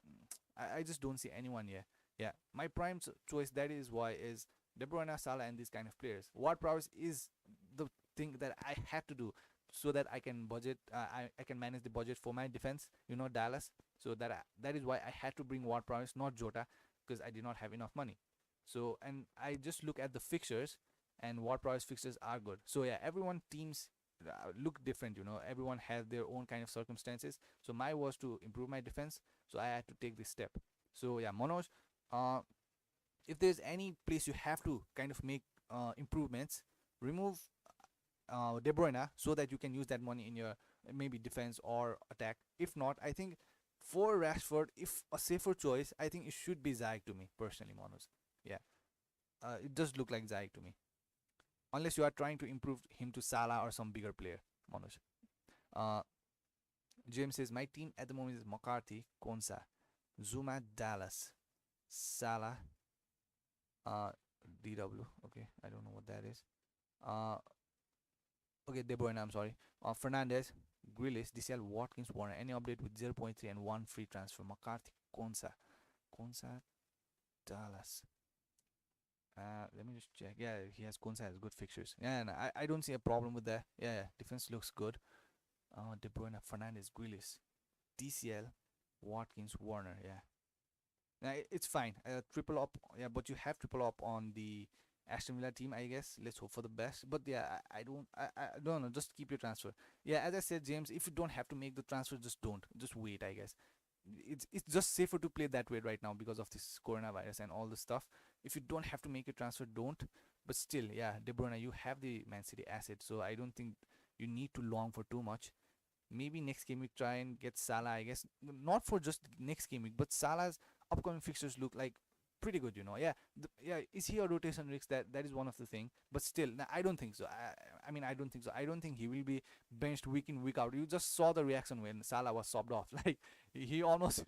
I just don't see anyone here. Yeah, my prime choice, that is why, is De Bruyne, Salah, and these kind of players. Ward Prowse is the thing that I have to do so that I can budget. I can manage the budget for my defense. Dallas. So that is why I had to bring Ward Prowse, not Jota, because I did not have enough money. So and I just look at the fixtures, and Ward Prowse fixtures are good. So yeah, everyone teams look different. Everyone has their own kind of circumstances. So my was to improve my defense. So I had to take this step. So yeah, Manoj, uh, if there's any place you have to kind of make improvements, remove De Bruyne so that you can use that money in your maybe defense or attack. If not, I think for Rashford, if a safer choice, I think it should be Zayek to me personally, Monos. Yeah, it does look like Zayek to me, unless you are trying to improve him to Salah or some bigger player, Monos. Uh, James says my team at the moment is McCarthy, Konsa, Zuma, Dallas, Salah, uh, DW. Okay, I don't know what that is. Okay, De Bruyne, I'm sorry. Fernandez, Grealish, DCL, Watkins, Warner. Any update with 0.3 and 1 free transfer? McCarthy, Konsa, Dallas. Let me just check. Yeah, he has Konsa has good fixtures. Yeah, and I don't see a problem with that. Yeah, defense looks good. De Bruyne, Fernandez, Grealish, DCL, Watkins, Warner. Yeah. It's fine. Triple up, yeah, but you have triple up on the Aston Villa team, I guess. Let's hope for the best. But yeah, I don't, I don't know. Just keep your transfer. Yeah, as I said, James, if you don't have to make the transfer, just don't. Just wait, I guess. It's just safer to play that way right now because of this coronavirus and all the stuff. If you don't have to make a transfer, don't. But still, yeah, De Bruyne, you have the Man City asset, so I don't think you need to long for too much. Maybe next game week try and get Salah, I guess. Not for just next game week, but Salah's upcoming fixtures look like pretty good, Yeah, yeah. Is he a rotation risk? That is one of the thing. But still, I don't think so. I mean, I don't think so. I don't think he will be benched week in week out. You just saw the reaction when Salah was subbed off. Like he almost,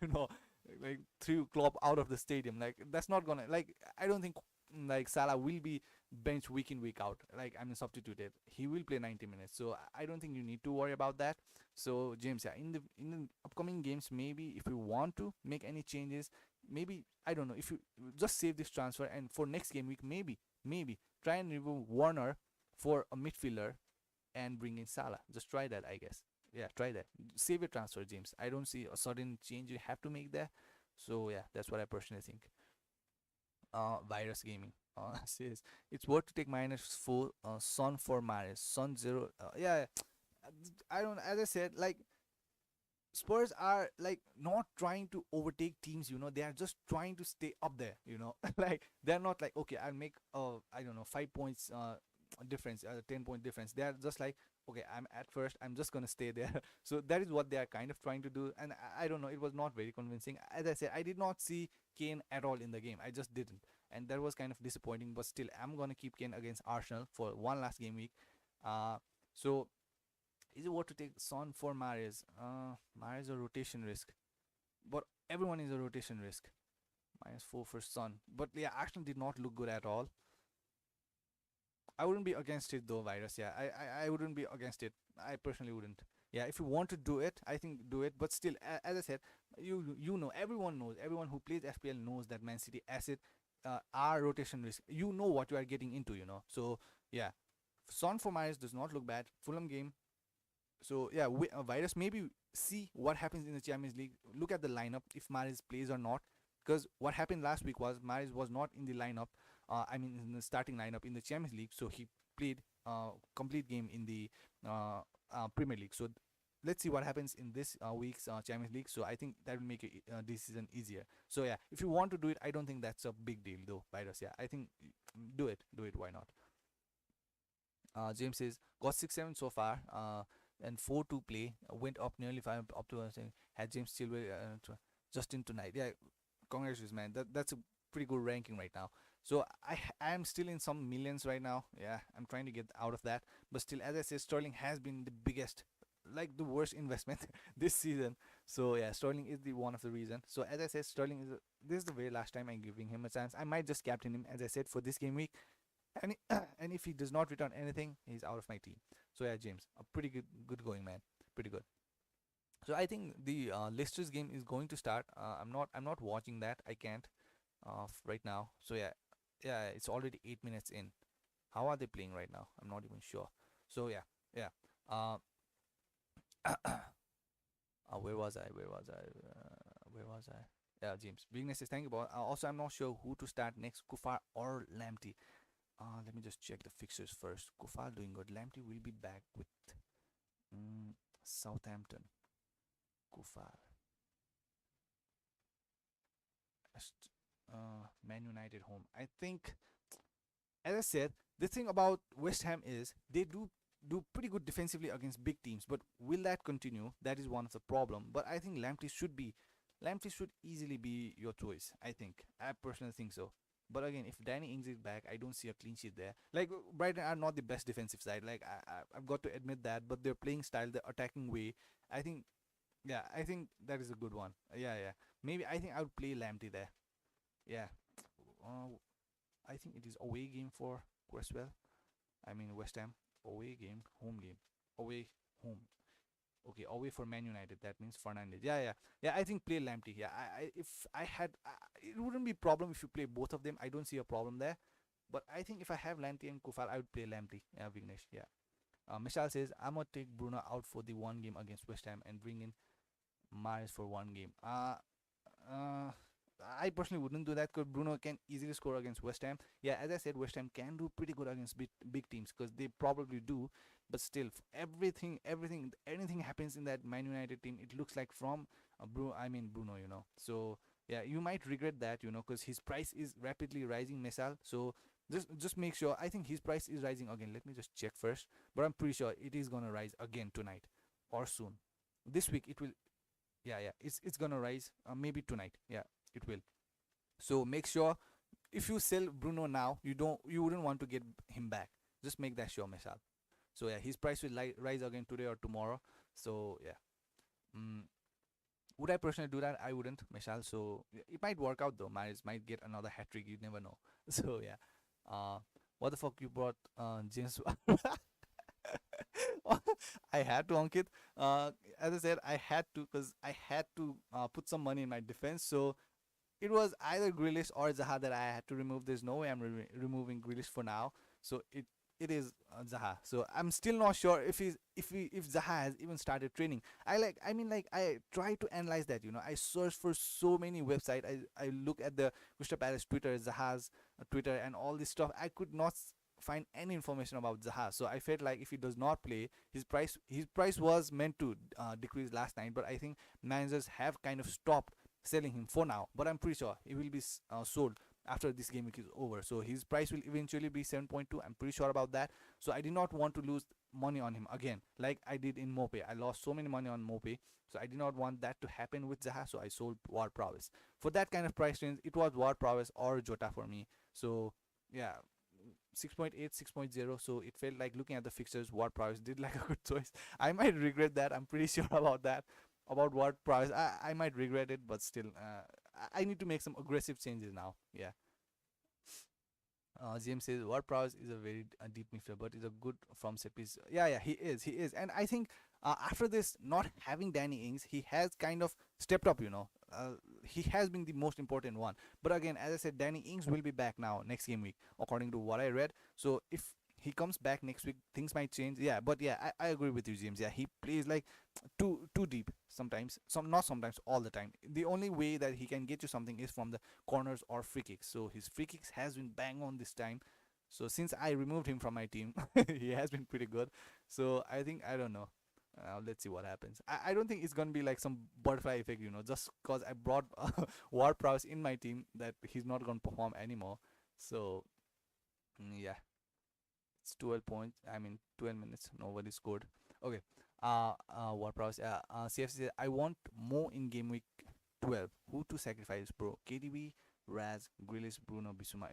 like threw Klopp out of the stadium. Like that's not gonna. Like I don't think like Salah will be benched week in week out. Like I mean substituted. He will play 90 minutes. So I don't think you need to worry about that. So James, yeah, in the upcoming games, maybe if you want to make any changes, maybe I don't know if you just save this transfer and for next game week, maybe try and remove Warner for a midfielder and bring in Salah. Just try that, I guess. Yeah, try that. Save your transfer, James. I don't see a sudden change you have to make there. So yeah, that's what I personally think. Virus gaming. Says it's worth to take -4. Son for Maris. Son zero. Yeah, I don't. As I said, like Spurs are like not trying to overtake teams, they are just trying to stay up there, like they're not like, okay, I'll make I don't know, 5 points difference, 10-point difference. They are just like, okay, I'm at first, I'm just gonna stay there. So that is what they are kind of trying to do, and I don't know, it was not very convincing. As I said, I did not see Kane at all in the game. I just didn't, and that was kind of disappointing. But still, I'm gonna keep Kane against Arsenal for one last game week. So is it worth to take Son for Mahrez? Mahrez a rotation risk, but everyone is a rotation risk. -4 for Son, but yeah, Arsenal did not look good at all. I wouldn't be against it though, Virus. Yeah, I wouldn't be against it. I personally wouldn't. Yeah, if you want to do it, I think do it. But still, as I said, everyone knows, everyone who plays FPL knows that Man City asset are rotation risk. You know what you are getting into, So yeah, Son for Mahrez does not look bad. Fulham game, so yeah, Virus, maybe see what happens in the Champions League. Look at the lineup if Maris plays or not. Because what happened last week was Maris was not in the lineup. I mean, in the starting lineup in the Champions League. So he played complete game in the Premier League. So let's see what happens in this week's Champions League. So I think that will make this season easier. So yeah, if you want to do it, I don't think that's a big deal though, Virus. Yeah, I think do it. Do it. Why not? James says got 6-7 so far. And 4 to play, went up nearly 5 up to had James Chilwell just in tonight. Yeah, congratulations, man. That's a pretty good ranking right now. So I am still in some millions right now. Yeah, I'm trying to get out of that, but still, as I said, Sterling has been the biggest, like the worst investment this season. So yeah, Sterling is the one of the reason. So as I said, Sterling is this is the very last time I'm giving him a chance. I might just captain him, as I said, for this game week, and and if he does not return anything, he's out of my team. So yeah, James, a pretty good going, man, pretty good. So I think the Leicester's game is going to start. I'm not watching that. I can't right now. So yeah, yeah, it's already 8 minutes in. How are they playing right now? I'm not even sure. So yeah, yeah. Uh, where was I? Where was I? Where was I? Yeah, James. Weaknesses. Thank you, about. Also, I'm not sure who to start next, Kufar or Lamptey. Let me just check the fixtures first. Kufal doing good. Lamptey will be back with mm, Southampton. Kufal. Man United home. I think, as I said, the thing about West Ham is they do pretty good defensively against big teams, but will that continue? That is one of the problem. But I think Lamptey should easily be your choice. I think. I personally think so. But again, if Danny Ings is back, I don't see a clean sheet there. Like Brighton are not the best defensive side. Like I've got to admit that. But their playing style, their attacking way, I think, yeah, I think that is a good one. Yeah, yeah. Maybe I think I would play Lamptey there. Yeah. Uh, I think it is away game for Cresswell. I mean West Ham, away game, home game, away, home. Okay, away for Man United. That means Fernandez. Yeah, yeah, yeah. I think play Lamptey. Yeah, if I had, it wouldn't be a problem if you play both of them. I don't see a problem there. But I think if I have Lamptey and Kufal, I would play Lamptey. Yeah, Vignesh. Yeah. Michelle says I'm gonna take Bruno out for the one game against West Ham and bring in Maris for one game. Uh, I personally wouldn't do that because Bruno can easily score against West Ham. Yeah, as I said, West Ham can do pretty good against big teams because they probably do. But still, anything happens in that Man United team, it looks like from Bruno. So yeah, you might regret that, because his price is rapidly rising, Mesal. So just make sure. I think his price is rising again. Let me just check first, but I'm pretty sure it is gonna rise again tonight or soon. This week it will. Yeah, yeah, it's gonna rise. Maybe tonight. Yeah, it will. So make sure if you sell Bruno now, you wouldn't want to get him back. Just make that sure, Mishal. So yeah, his price will rise again today or tomorrow. So yeah. Mm, would I personally do that? I wouldn't, Mishal. So it might work out though. Might get another hat trick. You never know. So yeah. What the fuck you brought James? I had to, Ankit. As I said, I had to because I had to put some money in my defense. So it was either Grealish or Zaha that I had to remove. There's no way I'm removing Grealish for now. So it is Zaha. So I'm still not sure if Zaha has even started training. I try to analyze that. I search for so many websites. I look at the Crystal Palace Twitter, Zaha's Twitter, and all this stuff. I could not find any information about Zaha. So I felt like if he does not play, his price was meant to decrease last night. But I think managers have kind of stopped selling him for now, but I'm pretty sure he will be sold after this game week is over. So his price will eventually be 7.2. I'm pretty sure about that. So I did not want to lose money on him again, like I did in Mope. I lost so many money on Mope, so I did not want that to happen with Zaha. So I sold War Prowess for that kind of price range. It was War Prowess or Jota for me. So yeah. 6.8 6.0, so it felt like looking at the fixtures War Prowess did like a good choice. I might regret that. I'm pretty sure about that, about what price I might regret it, but still I need to make some aggressive changes now. Yeah. James says Ward Prowse is a very deep midfielder, but is a good from set piece. Yeah, yeah, he is, and I think after this not having Danny Ings, he has kind of stepped up. He has been the most important one. But again, as I said, Danny Ings will be back now next game week, according to what I read. So if he comes back next week, things might change. Yeah, but yeah, I agree with you, James. Yeah, he plays like too deep sometimes. Not sometimes, all the time. The only way that he can get you something is from the corners or free kicks. So his free kicks has been bang on this time. So since I removed him from my team, he has been pretty good. So I think I don't know. Let's see what happens. I don't think it's gonna be like some butterfly effect, just cause I brought Ward Prowse in my team that he's not gonna perform anymore. So yeah, it's 12 points. I mean 12 minutes. Nobody scored. Okay. Ward Prowse. CFC said, I want more in game week 12. Who to sacrifice, bro? KDB, Raz, Grealish, Bruno, Bisuma.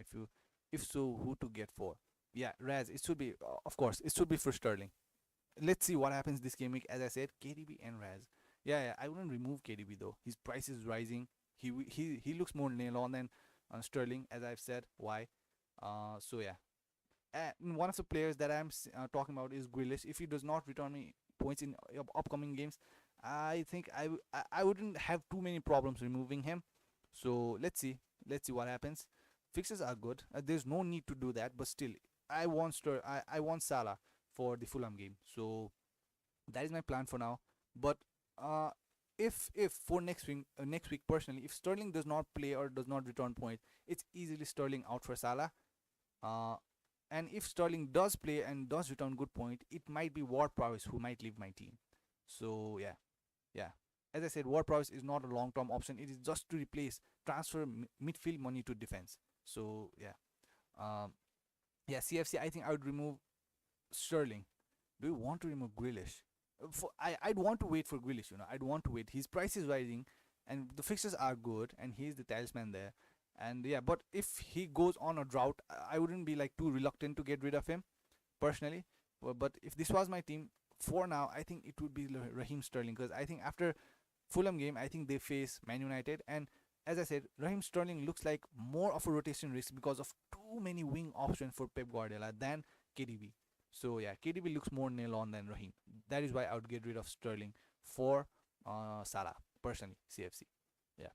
If so, who to get for? Yeah, Raz. It should be, of course, it should be for Sterling. Let's see what happens this game week. As I said, KDB and Raz. Yeah, yeah. I wouldn't remove KDB though. His price is rising. He looks more nail on than Sterling, as I've said. Why? So yeah. And one of the players that I'm talking about is Grealish. If he does not return me points in upcoming games, I think I wouldn't have too many problems removing him. So let's see what happens. Fixes are good. There's no need to do that, but still, I want Salah for the Fulham game. So that is my plan for now. But uh, if for next week personally, if Sterling does not play or does not return points, it's easily Sterling out for Salah. Uh, and if Sterling does play and does return good point, it might be Ward Prowse who might leave my team. So yeah, yeah. As I said, Ward Prowse is not a long-term option. It is just to replace transfer midfield money to defense. So yeah, yeah. CFC. I think I would remove Sterling. Do you want to remove Grealish? I'd want to wait for Grealish. I'd want to wait. His price is rising, and the fixtures are good, and he's the talisman there. And yeah, but if he goes on a drought, I wouldn't be like too reluctant to get rid of him personally. But if this was my team for now, I think it would be Raheem Sterling, because I think after Fulham game, I think they face Man United, and as I said, Raheem Sterling looks like more of a rotation risk because of too many wing options for Pep Guardiola than KDB. So yeah, KDB looks more nail on than Raheem. That is why I would get rid of Sterling for Salah personally. CFC. Yeah.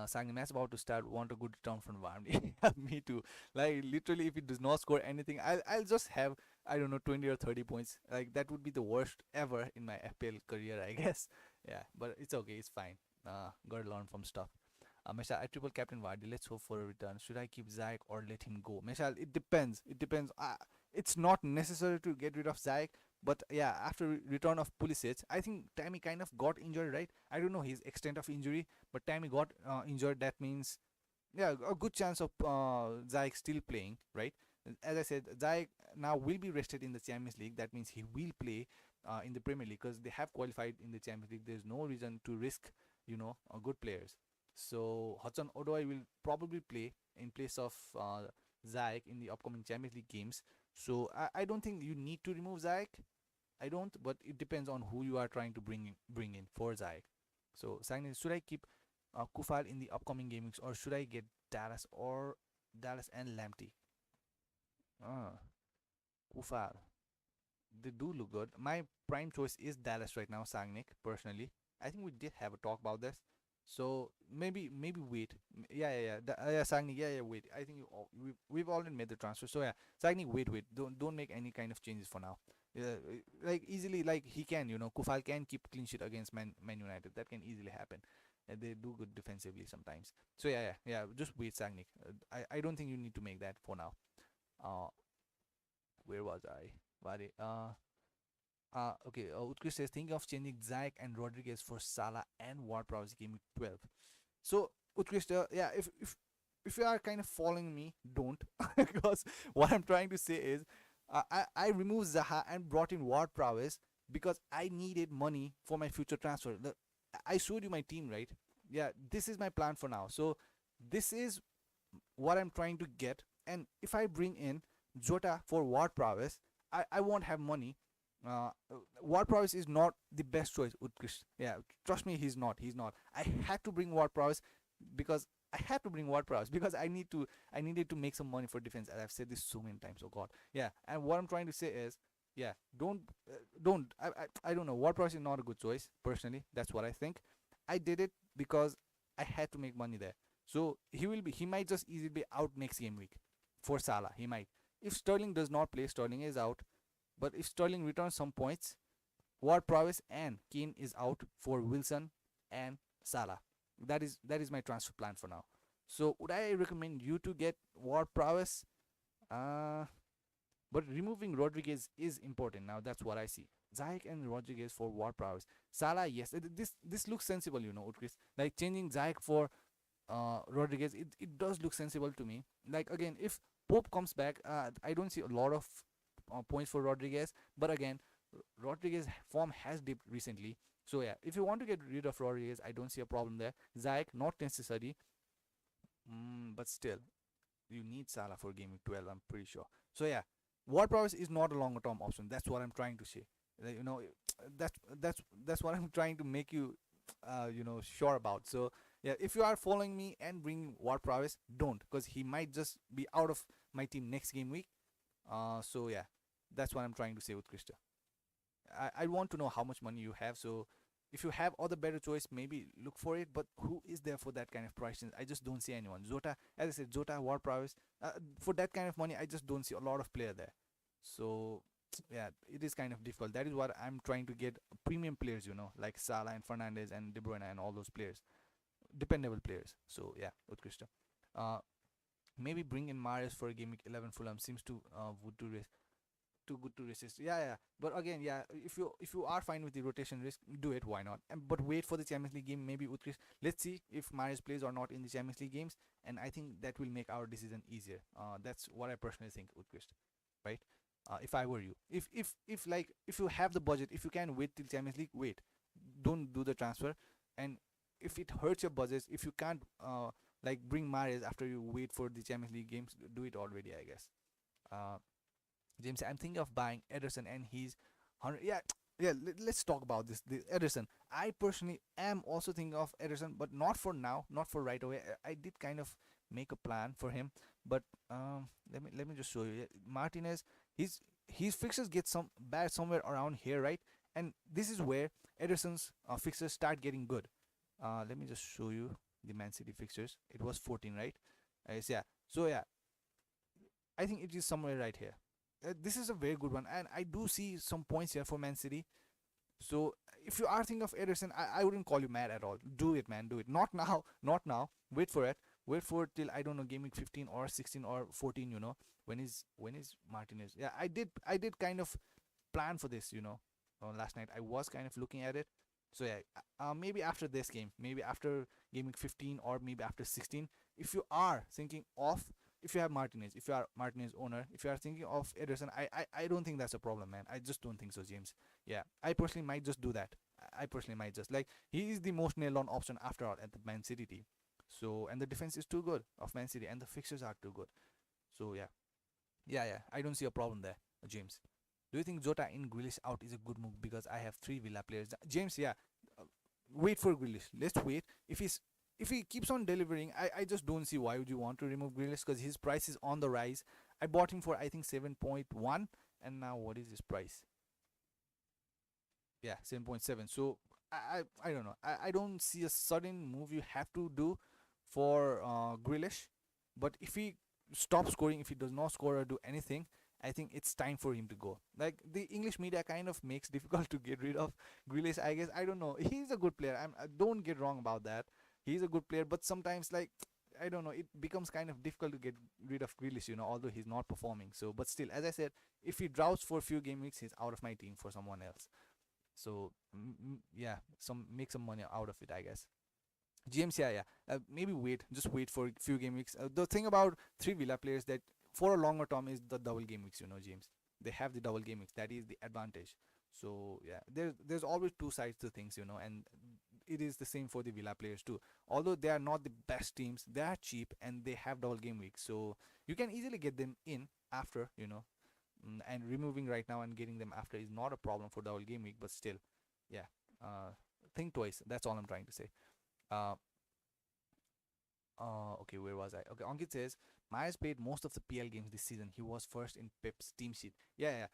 Sagni, match about to start. Want a good return from Vardy. Me too. Like literally, if it does not score anything, I'll just have, I don't know, 20 or 30 points. Like that would be the worst ever in my FPL career, I guess. Yeah, but it's okay. It's fine. Gotta learn from stuff. Meshal, I triple captain Vardy. Let's hope for a return. Should I keep Zayek or let him go? Meshal, it depends. It depends. It's not necessary to get rid of Zayek, but yeah, after return of Pulisic, I think Tammy kind of got injured, right? I don't know his extent of injury, but Tammy got injured. That means yeah, a good chance of Zayek still playing, right? As I said, Zayek now will be rested in the Champions League. That means he will play in the Premier League because they have qualified in the Champions League. There's no reason to risk, good players. So Hudson Odoi will probably play in place of Zayek in the upcoming Champions League games. So I don't think you need to remove Zayek. I don't, but it depends on who you are trying to bring in for Zayek. So Sagni, should I keep Kufal in the upcoming game weeks, or should I get Dallas and Lamptey? Ah, Kufal. They do look good. My prime choice is Dallas right now, Sagnik, personally. I think we did have a talk about this. So maybe wait. Yeah, Sagnik, yeah, wait. I think we've already made the transfer. So yeah, Sagnik, wait. Don't make any kind of changes for now. Yeah, like easily, like he can, Kufal can keep clean sheet against Man United. That can easily happen. They do good defensively sometimes. So yeah. Just wait, Sagnik. I don't think you need to make that for now. Uh, where was I? Vale. Okay. Utkarsh says thinking of changing Zayek and Rodriguez for Salah and Ward-Prowse game week 12. So Utkarsh, yeah, if you are kind of following me, don't because what I'm trying to say is, I removed Zaha and brought in Ward-Prowse because I needed money for my future transfer. I showed you my team, right? Yeah, this is my plan for now. So this is what I'm trying to get. And if I bring in Jota for Ward Prowess, I won't have money. Uh, Ward Prowess is not the best choice, Utkish. Yeah, trust me, he's not. He's not. I had to bring Ward Prowess because I had to bring Ward Prowess because I needed to make some money for defense. And I've said this so many times. Oh God. Yeah. And what I'm trying to say is, yeah, don't. I don't know. Ward Prowess is not a good choice personally. That's what I think. I did it because I had to make money there. So he might just easily be out next game week for Salah. He might. If Sterling does not play, Sterling is out. But if Sterling returns some points, Ward Prowse and Kane is out for Wilson and Salah. That is my transfer plan for now. So would I recommend you to get Ward Prowse? Uh but removing Rodriguez is important now. That's what I see. Zayek and Rodriguez for Ward Prowse. Salah, yes. This looks sensible, Utris. Like changing Zayek for Rodriguez, it does look sensible to me. Like again, if Pope comes back, I don't see a lot of points for Rodriguez. But again, Rodriguez form has dipped recently. So yeah, if you want to get rid of Rodriguez, I don't see a problem there. Zayek, not necessary, but still, you need Salah for game week 12. I'm pretty sure. So yeah, Ward Prowse is not a longer term option. That's what I'm trying to say. You know, that's what I'm trying to make you, sure about. So yeah, if you are following me and bring Ward Prowse, don't, because he might just be out of my team next game week. So yeah, that's what I'm trying to say with Krista. I want to know how much money you have. So if you have other better choice, maybe look for it. But who is there for that kind of price? I just don't see anyone. Jota, as I said, Jota, Ward Prowse. For that kind of money, I just don't see a lot of player there. So yeah, it is kind of difficult. That is what I'm trying to get premium players, like Salah and Fernandez and De Bruyne and all those players, dependable players. So yeah, Utkrishta. Uh, Maybe bring in Mares for a game week 11 Fulham seems too good to resist. Yeah. But again, yeah, if you are fine with the rotation risk, do it. Why not? But wait for the Champions League game. Maybe Utrecht. Let's see if Mares plays or not in the Champions League games, and I think that will make our decision easier. That's what I personally think, Utrecht. Right? If I were you, if you have the budget, if you can wait till Champions League, wait. Don't do the transfer. And if it hurts your budget, if you can't bring Mares after you wait for the Champions League games, do it already, I guess. Uh, James, I'm thinking of buying Ederson, and he's 100. Yeah. Let's talk about this. The Ederson. I personally am also thinking of Ederson, but not for now, not for right away. I did kind of make a plan for him, but let me just show you. Yeah, Martinez, his fixtures get some bad somewhere around here, right? And this is where Ederson's fixtures start getting good. Let me just show you the Man City fixtures. It was 14, right? Yeah. So yeah, I think it is somewhere right here. This is a very good one, and I do see some points here for Man City. So if you are thinking of Ederson, I wouldn't call you mad at all. Do it, man. Do it. Not now. Not now. Wait for it. Wait for it till, I don't know, game week 15 or 16 or 14. When is Martinez? Yeah, I did kind of plan for this. Last night I was kind of looking at it. So yeah, maybe after this game, maybe after game week 15 or maybe after 16, if you are thinking of, if you have Martinez, if you are Martinez owner, if you are thinking of Ederson, I don't think that's a problem, man. I just don't think so, James. Yeah, I personally might just do that. I personally might just, like, he is the most nailed on option after all at the Man City team. So, and the defense is too good of Man City, and the fixtures are too good. So yeah, yeah. I don't see a problem there, James. Do you think Jota in Grealish out is a good move? Because I have three Villa players. James, yeah, uh, wait for Grealish. Let's wait. If he keeps on delivering, I just don't see why would you want to remove Grealish, because his price is on the rise. I bought him for, I think, 7.1, and now what is his price? Yeah, 7.7. So I don't know. I don't see a sudden move you have to do for Grealish, but if he stops scoring, if he does not score or do anything, I think it's time for him to go. Like, the English media kind of makes difficult to get rid of Grealish. I guess, I don't know. He's a good player. Don't get wrong about that. He's a good player, but sometimes, like, I don't know, it becomes kind of difficult to get rid of Grealish. Although he's not performing. So, but still, as I said, if he droughts for a few game weeks, he's out of my team for someone else. So, yeah, make some money out of it, I guess. James, yeah. Maybe just wait for a few game weeks. The thing about three Villa players, that for a longer term, is the double game weeks. James, they have the double game weeks. That is the advantage. So yeah, there's always two sides to things. And it is the same for the Villa players too. Although they are not the best teams, they are cheap and they have double game weeks, so you can easily get them in after. And removing right now and getting them after is not a problem for double game week, but still, yeah. Think twice. That's all I'm trying to say. Uh, okay, where was I? Okay, Ankit says Myers played most of the PL games this season. He was first in Pep's team sheet. Yeah.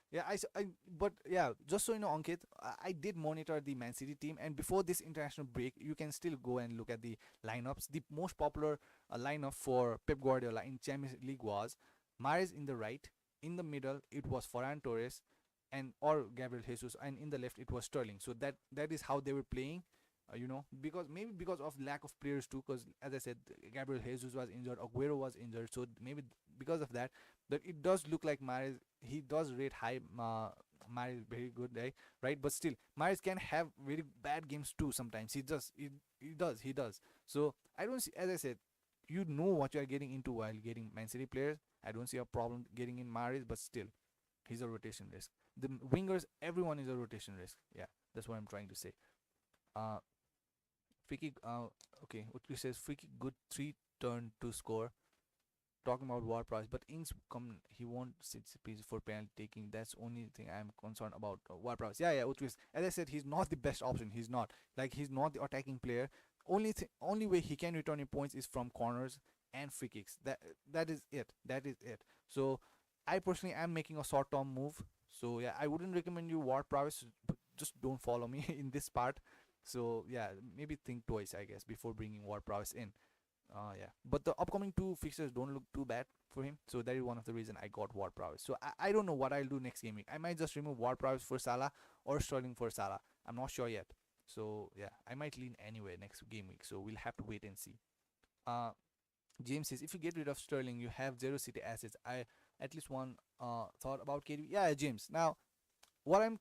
But yeah, just so you know, Ankit, I did monitor the Man City team, and before this international break, you can still go and look at the lineups. The most popular lineup for Pep Guardiola in Champions League was Myers in the right, in the middle it was Ferran Torres, and or Gabriel Jesus, and in the left it was Sterling. So that is how they were playing, because maybe because of lack of players too, because as I said, Gabriel Jesus was injured, Aguero was injured, so maybe because of that, but it does look like Mahrez, he does rate high. Mahrez very good, right? But still, Mahrez can have very bad games too sometimes. He does. So I don't see, as I said, you know what you are getting into while getting Man City players. I don't see a problem getting in Mahrez, but still, he's a rotation risk. The wingers, everyone is a rotation risk. Yeah, that's what I'm trying to say. Uh, Free kick, okay, Utku says free kick good 3 turn to score. Talking about war price, but Ings come, he won't sit piece for penalty taking. That's only thing I'm concerned about. War price, yeah, Utku. As I said, he's not the best option. He's not, like, he's not the attacking player. Only way he can return in points is from corners and free kicks. That is it. That is it. So I personally am making a short term move. So yeah, I wouldn't recommend you war prowess, but just don't follow me in this part. So yeah, maybe think twice, I guess, before bringing war prowess in. Yeah, but the upcoming two fixtures don't look too bad for him, so that is one of the reason I got war prowess. So I don't know what I'll do next game week. I might just remove war prowess for Salah or Sterling for Salah. I'm not sure yet. So yeah, I might lean anywhere next game week. So we'll have to wait and see. Uh, James says, if you get rid of Sterling, you have zero City assets. I at least one thought about KDB. Yeah, James. Now what I'm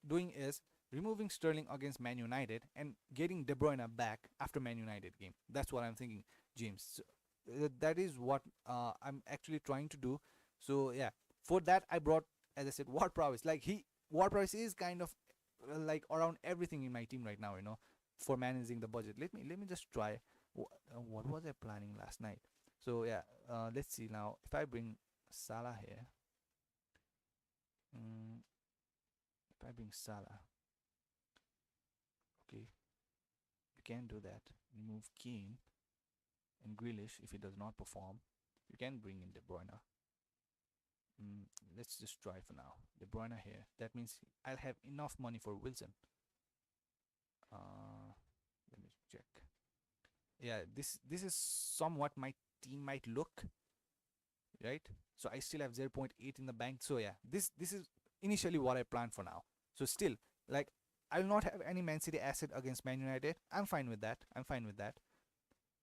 doing is removing Sterling against Man United and getting De Bruyne back after Man United game. That's what I'm thinking, James. So, that is what I'm actually trying to do. So yeah, for that I brought, as I said, Ward Prowess. Like, Ward Prowess is kind of like around everything in my team right now. For managing the budget. Let me just try. What was I planning last night? So yeah, let's see now. If I bring Salah here, mm, if I bring Salah, okay, you can do that. Remove Keane and Grealish if he does not perform. You can bring in De Bruyne. Let's just try for now. De Bruyne here. That means I'll have enough money for Wilson. Let me check. Yeah, this is somewhat my team might look, right? So I still have 0.8 in the bank. So yeah, this is initially what I planned for now. So still, like, I'll not have any Man City asset against Man United. I'm fine with that. I'm fine with that.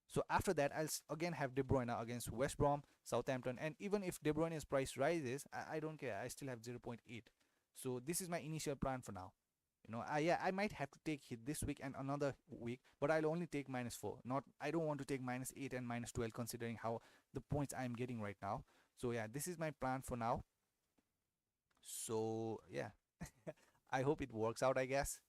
So after that, I'll again have De Bruyne against West Brom, Southampton, and even if De Bruyne's price rises, I don't care. I still have 0.8. So this is my initial plan for now. I might have to take hit this week and another week, but I'll only take -4. Not I don't want to take -8 and -12 considering how the points I'm getting right now. So yeah, this is my plan for now. So yeah, I hope it works out. I guess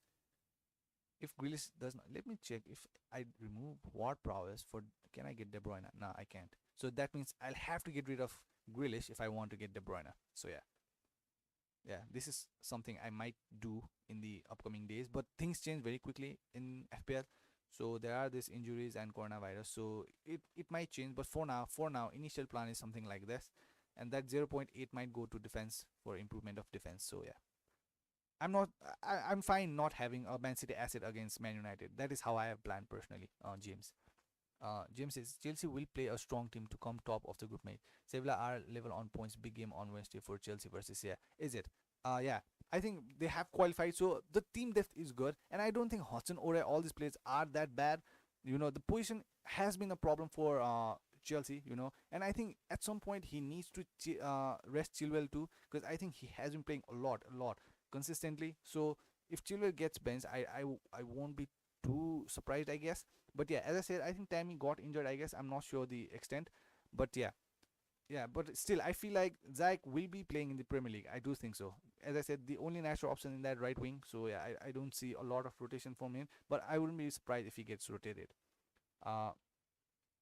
if Grealish does not, let me check if I remove Ward Prowess for. Can I get De Bruyne? No, I can't. So that means I'll have to get rid of Grealish if I want to get De Bruyne. So yeah, this is something I might do in the upcoming days. But things change very quickly in FPL, so there are these injuries and coronavirus. So it might change. But for now, initial plan is something like this, and that 0.8 might go to defense for improvement of defense. So yeah, I'm not. I'm fine not having a Man City asset against Man United. That is how I have planned personally. James. James says Chelsea will play a strong team to come top of the group, mate. Sevilla are level on points. Big game on Wednesday for Chelsea versus, yeah. Is it? Yeah. I think they have qualified, so the team depth is good, and I don't think Hudson Ore, all these players are that bad. The position has been a problem for Chelsea. And I think at some point he needs to rest Chilwell too, because I think he has been playing a lot consistently. So if Chilwell gets benched, I won't be too surprised, I guess. But yeah, as I said, I think Tammy got injured. I guess I'm not sure the extent, but yeah. But still, I feel like Zach will be playing in the Premier League. I do think so. As I said, the only natural option in that right wing. So yeah, I don't see a lot of rotation from him. But I wouldn't be surprised if he gets rotated. Uh,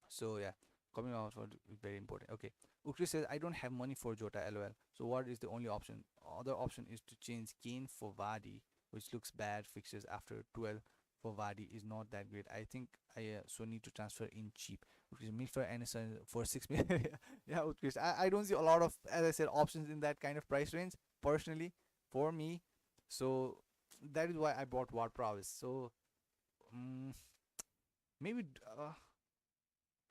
so yeah, coming out for very important. Okay, Ukri says I don't have money for Jota. LOL. So what is the only option? Other option is to change Kane for Vardy, which looks bad. Fixtures after 12 for Vardy is not that great. I think I so need to transfer in cheap. Because Milford Anderson for 6 million. Yeah, Utrecht. I don't see a lot of, as I said, options in that kind of price range personally for me. So that is why I bought Ward Prowess. So maybe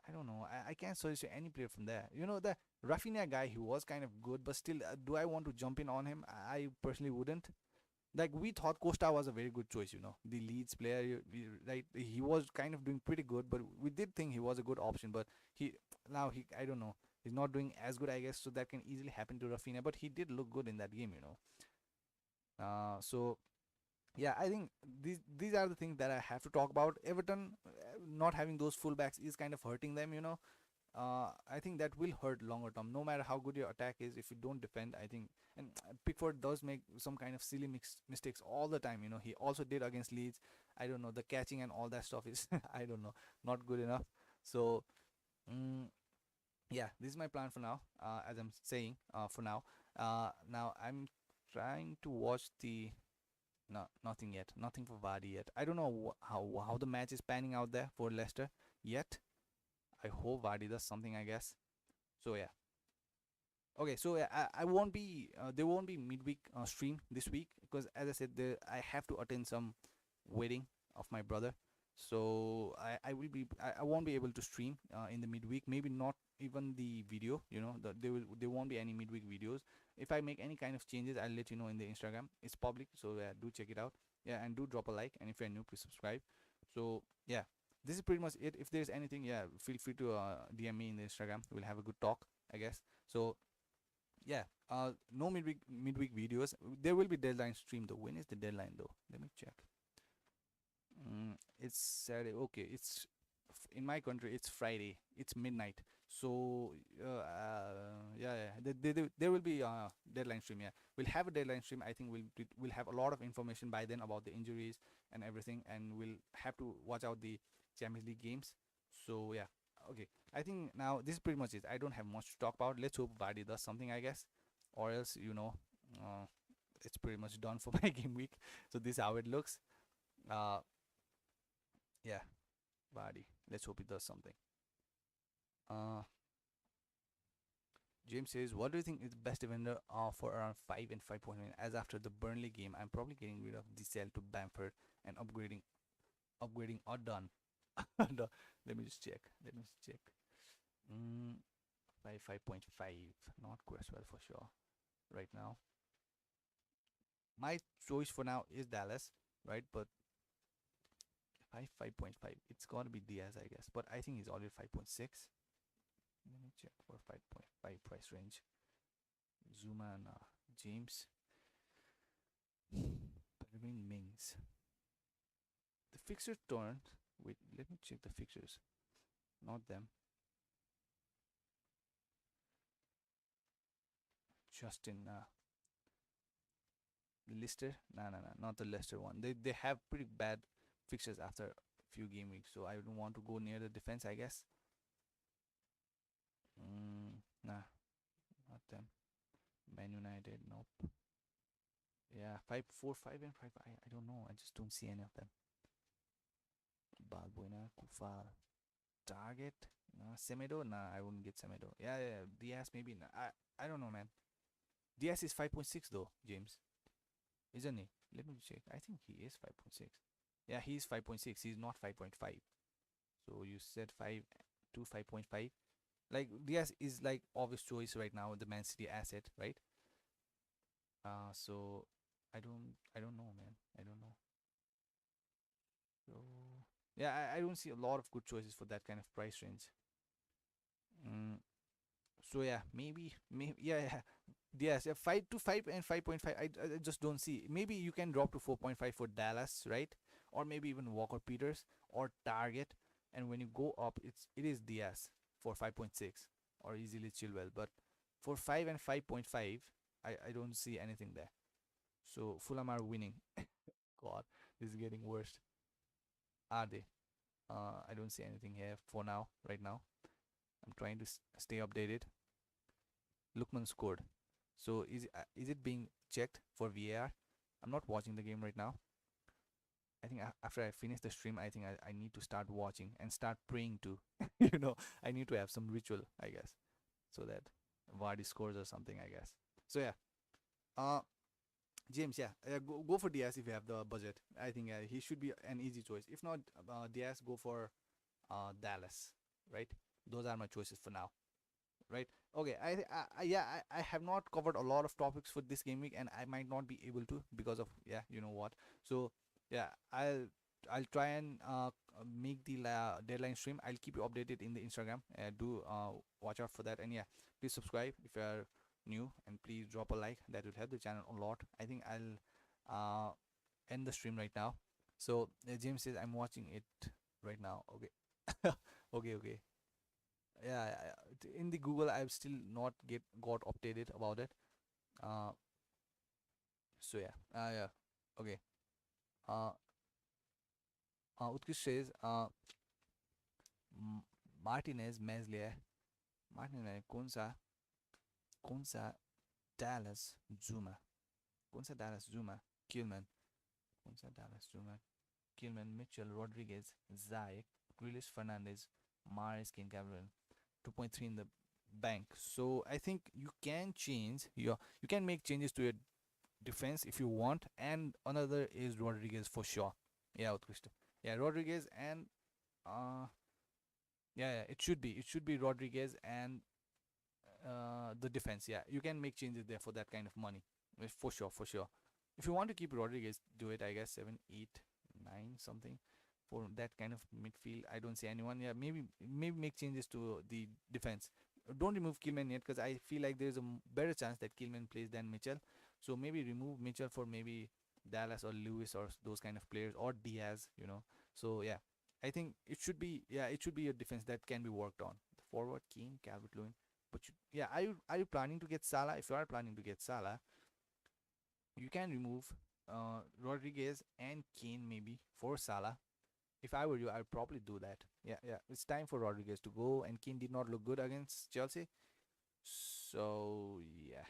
I don't know. I can't suggest any player from there. The Rafinha guy, he was kind of good, but still, do I want to jump in on him? I personally wouldn't. Like, we thought Costa was a very good choice. The Leeds player, right? He was kind of doing pretty good, but we did think he was a good option. But he I don't know, he's not doing as good, I guess. So that can easily happen to Rafinha, but he did look good in that game. So yeah, I think these are the things that I have to talk about. Everton not having those fullbacks is kind of hurting them. I think that will hurt longer term. No matter how good your attack is, if you don't defend, I think, and Pickford does make some kind of silly mistakes all the time. He also did against Leeds. I don't know, the catching and all that stuff is I don't know, not good enough. So yeah, this is my plan for now. As I'm saying, for now. Now I'm trying to watch the. No, nothing yet. Nothing for Vardy yet. I don't know how the match is panning out there for Leicester yet. I hope Vardy does something, I guess. So yeah. Okay, so I won't be there won't be midweek stream this week because, as I said, I have to attend some wedding of my brother. So I won't be able to stream in the midweek. Maybe not even the video. There won't be any midweek videos. If I make any kind of changes, I'll let you know in the Instagram. It's public, so yeah, do check it out. Yeah, and do drop a like. And if you're new, please subscribe. So yeah, this is pretty much it. If there's anything, yeah, feel free to DM me in the Instagram. We'll have a good talk, I guess. So yeah, no midweek videos. There will be deadline stream though. When is the deadline though? Let me check. It's Saturday. Okay, it's in my country. It's Friday. It's midnight. So yeah. There will be deadline stream. Yeah, we'll have a deadline stream. I think we'll have a lot of information by then about the injuries and everything, and we'll have to watch out the Champions League games. So yeah, okay. I think now this is pretty much it. I don't have much to talk about. Let's hope Vardy does something, I guess, or else it's pretty much done for my game week. So this is how it looks. Uh, yeah, Vardy. Let's hope he does something. Uh, James says, "What do you think is the best defender for around 5 and 5.9? As after the Burnley game, I'm probably getting rid of DCL to Bamford and upgrading or done." No, let me just check. Mm, 5.5, not Cresswell for sure. Right now, my choice for now is Dallas. right? But 5.5. It's gotta be Diaz, I guess. But I think he's already 5.6. Let me check for 5.5 price range. Zuma and James. Pervin Mings. The fixture turned. Wait, let me check the fixtures. Not them. Justin. Leicester? No, not the Leicester one. They have pretty bad fixtures after a few game weeks, so I don't want to go near the defense, I guess. Nah, not them. Man United, nope. Yeah, 5-4-5 and 5. I don't know. I just don't see any of them. Balbuena, Kufal, Target. Nah, Semedo. Nah, I wouldn't get Semedo. Yeah. Diaz maybe. Nah, I don't know, man. Diaz is 5.6 though, James, isn't he? Let me check. I think he is 5.6. Yeah, he's 5.6. He's not 5.5. So you said 5 to 5.5. Like Diaz is like obvious choice right now, the Man City asset, right? So I don't know, man. I don't know. So yeah, I don't see a lot of good choices for that kind of price range. Mm, so yeah, maybe yeah. Yes, yeah, 5 to 5 and 5.5. I just don't see. Maybe you can drop to 4.5 for Dallas, right? Or maybe even Walker Peters or Target. And when you go up, it is Diaz for 5.6 or easily Chilwell. But for 5 and 5.5, I don't see anything there. So Fulham are winning. God, this is getting worse. Are they? I don't see anything here for now. Right now, I'm trying to stay updated. Lookman scored. So is it being checked for VAR? I'm not watching the game right now. I think after I finish the stream, I think I need to start watching and start praying to. I need to have some ritual, I guess, so that Vardy scores or something, I guess. So yeah, uh, James, yeah, go for Diaz if you have the budget. I think he should be an easy choice. If not Diaz, go for Dallas, right? Those are my choices for now. Right, okay. I have not covered a lot of topics for this game week, and I might not be able to because of, yeah, you know what. So yeah, I'll try and make the deadline stream. I'll keep you updated in the Instagram. Do watch out for that, and yeah, please subscribe if you are new, and please drop a like. That will help the channel a lot. I think I'll uh end the stream right now. So James says I'm watching it right now. Okay. Okay. Yeah, in the Google I've still not get got updated about it. uh so yeah, yeah, okay. uh Utkish says Martinez Meslier, Martinez कौन सा Dallas Zuma, कौन सा Dallas Zuma, Kilman, कौन सा Dallas Zuma, Kilman, Mitchell, Rodriguez, Zayek, Grealish, Fernandez, Maris, Kane, Gabriel, 2.3 in the bank. So I think you can make changes to your defense if you want, and another is Rodriguez for sure. Yeah, Utkrishta. Yeah, Rodriguez and yeah, it should be Rodriguez and the defense. Yeah, you can make changes there for that kind of money. For sure, for sure. If you want to keep Rodriguez, do it. I guess 7, 8, 9 something for that kind of midfield. I don't see anyone. Yeah, maybe make changes to the defense. Don't remove Kilman yet, because I feel like there's a better chance that Kilman plays than Mitchell. So maybe remove Mitchell for maybe Dallas or Lewis or those kind of players, or Diaz. So yeah, I think it should be a defense that can be worked on. The forward, Keane, Calvert-Lewin. But yeah, are you planning to get Salah? If you are planning to get Salah, you can remove Rodriguez and Kane maybe for Salah. If I were you, I would probably do that. Yeah. It's time for Rodriguez to go, and Kane did not look good against Chelsea. So yeah,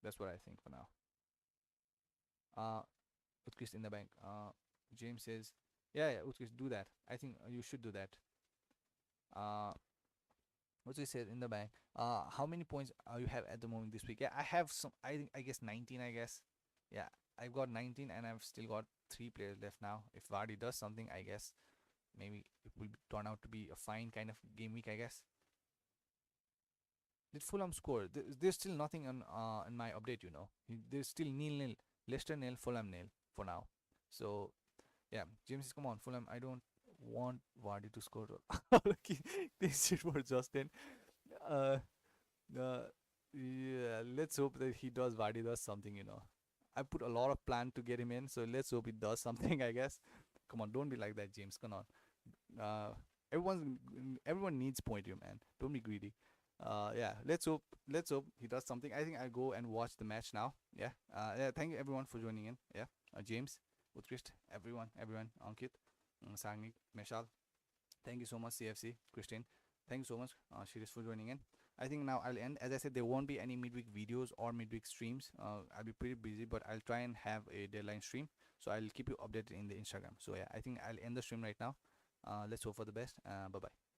that's what I think for now. Utkrist in the bank. James says, yeah, Utkrist, do that. I think you should do that. What he said in the bank. How many points you have at the moment this week? Yeah, I have some. I guess 19. I guess. Yeah, I've got 19, and I've still got 3 players left now. If Vardy does something, I guess maybe it will turn out to be a fine kind of game week, I guess. Did Fulham score? There's still nothing on in my update. There's still nil nil. Leicester nil, Fulham nil for now. So yeah, James, come on, Fulham. I don't want Vardy to score. This shit for Justin. Uh, uh, yeah, let's hope that he does. Vardy does something. I put a lot of plan to get him in, so let's hope he does something. I guess. Come on, don't be like that, James. Come on. Uh, everyone needs point here, man. Don't be greedy. Yeah. Let's hope he does something. I think I'll go and watch the match now. Yeah. Yeah. Thank you everyone for joining in. Yeah. James, Utkrist, everyone, Ankit, Sangnik, Meshal. Thank you so much, CFC, Christine. Thank you so much, Shiris, for joining in. I think now I'll end. As I said, there won't be any midweek videos or midweek streams. I'll be pretty busy, but I'll try and have a deadline stream. So I'll keep you updated in the Instagram. So yeah, I think I'll end the stream right now. Let's hope for the best. Bye bye.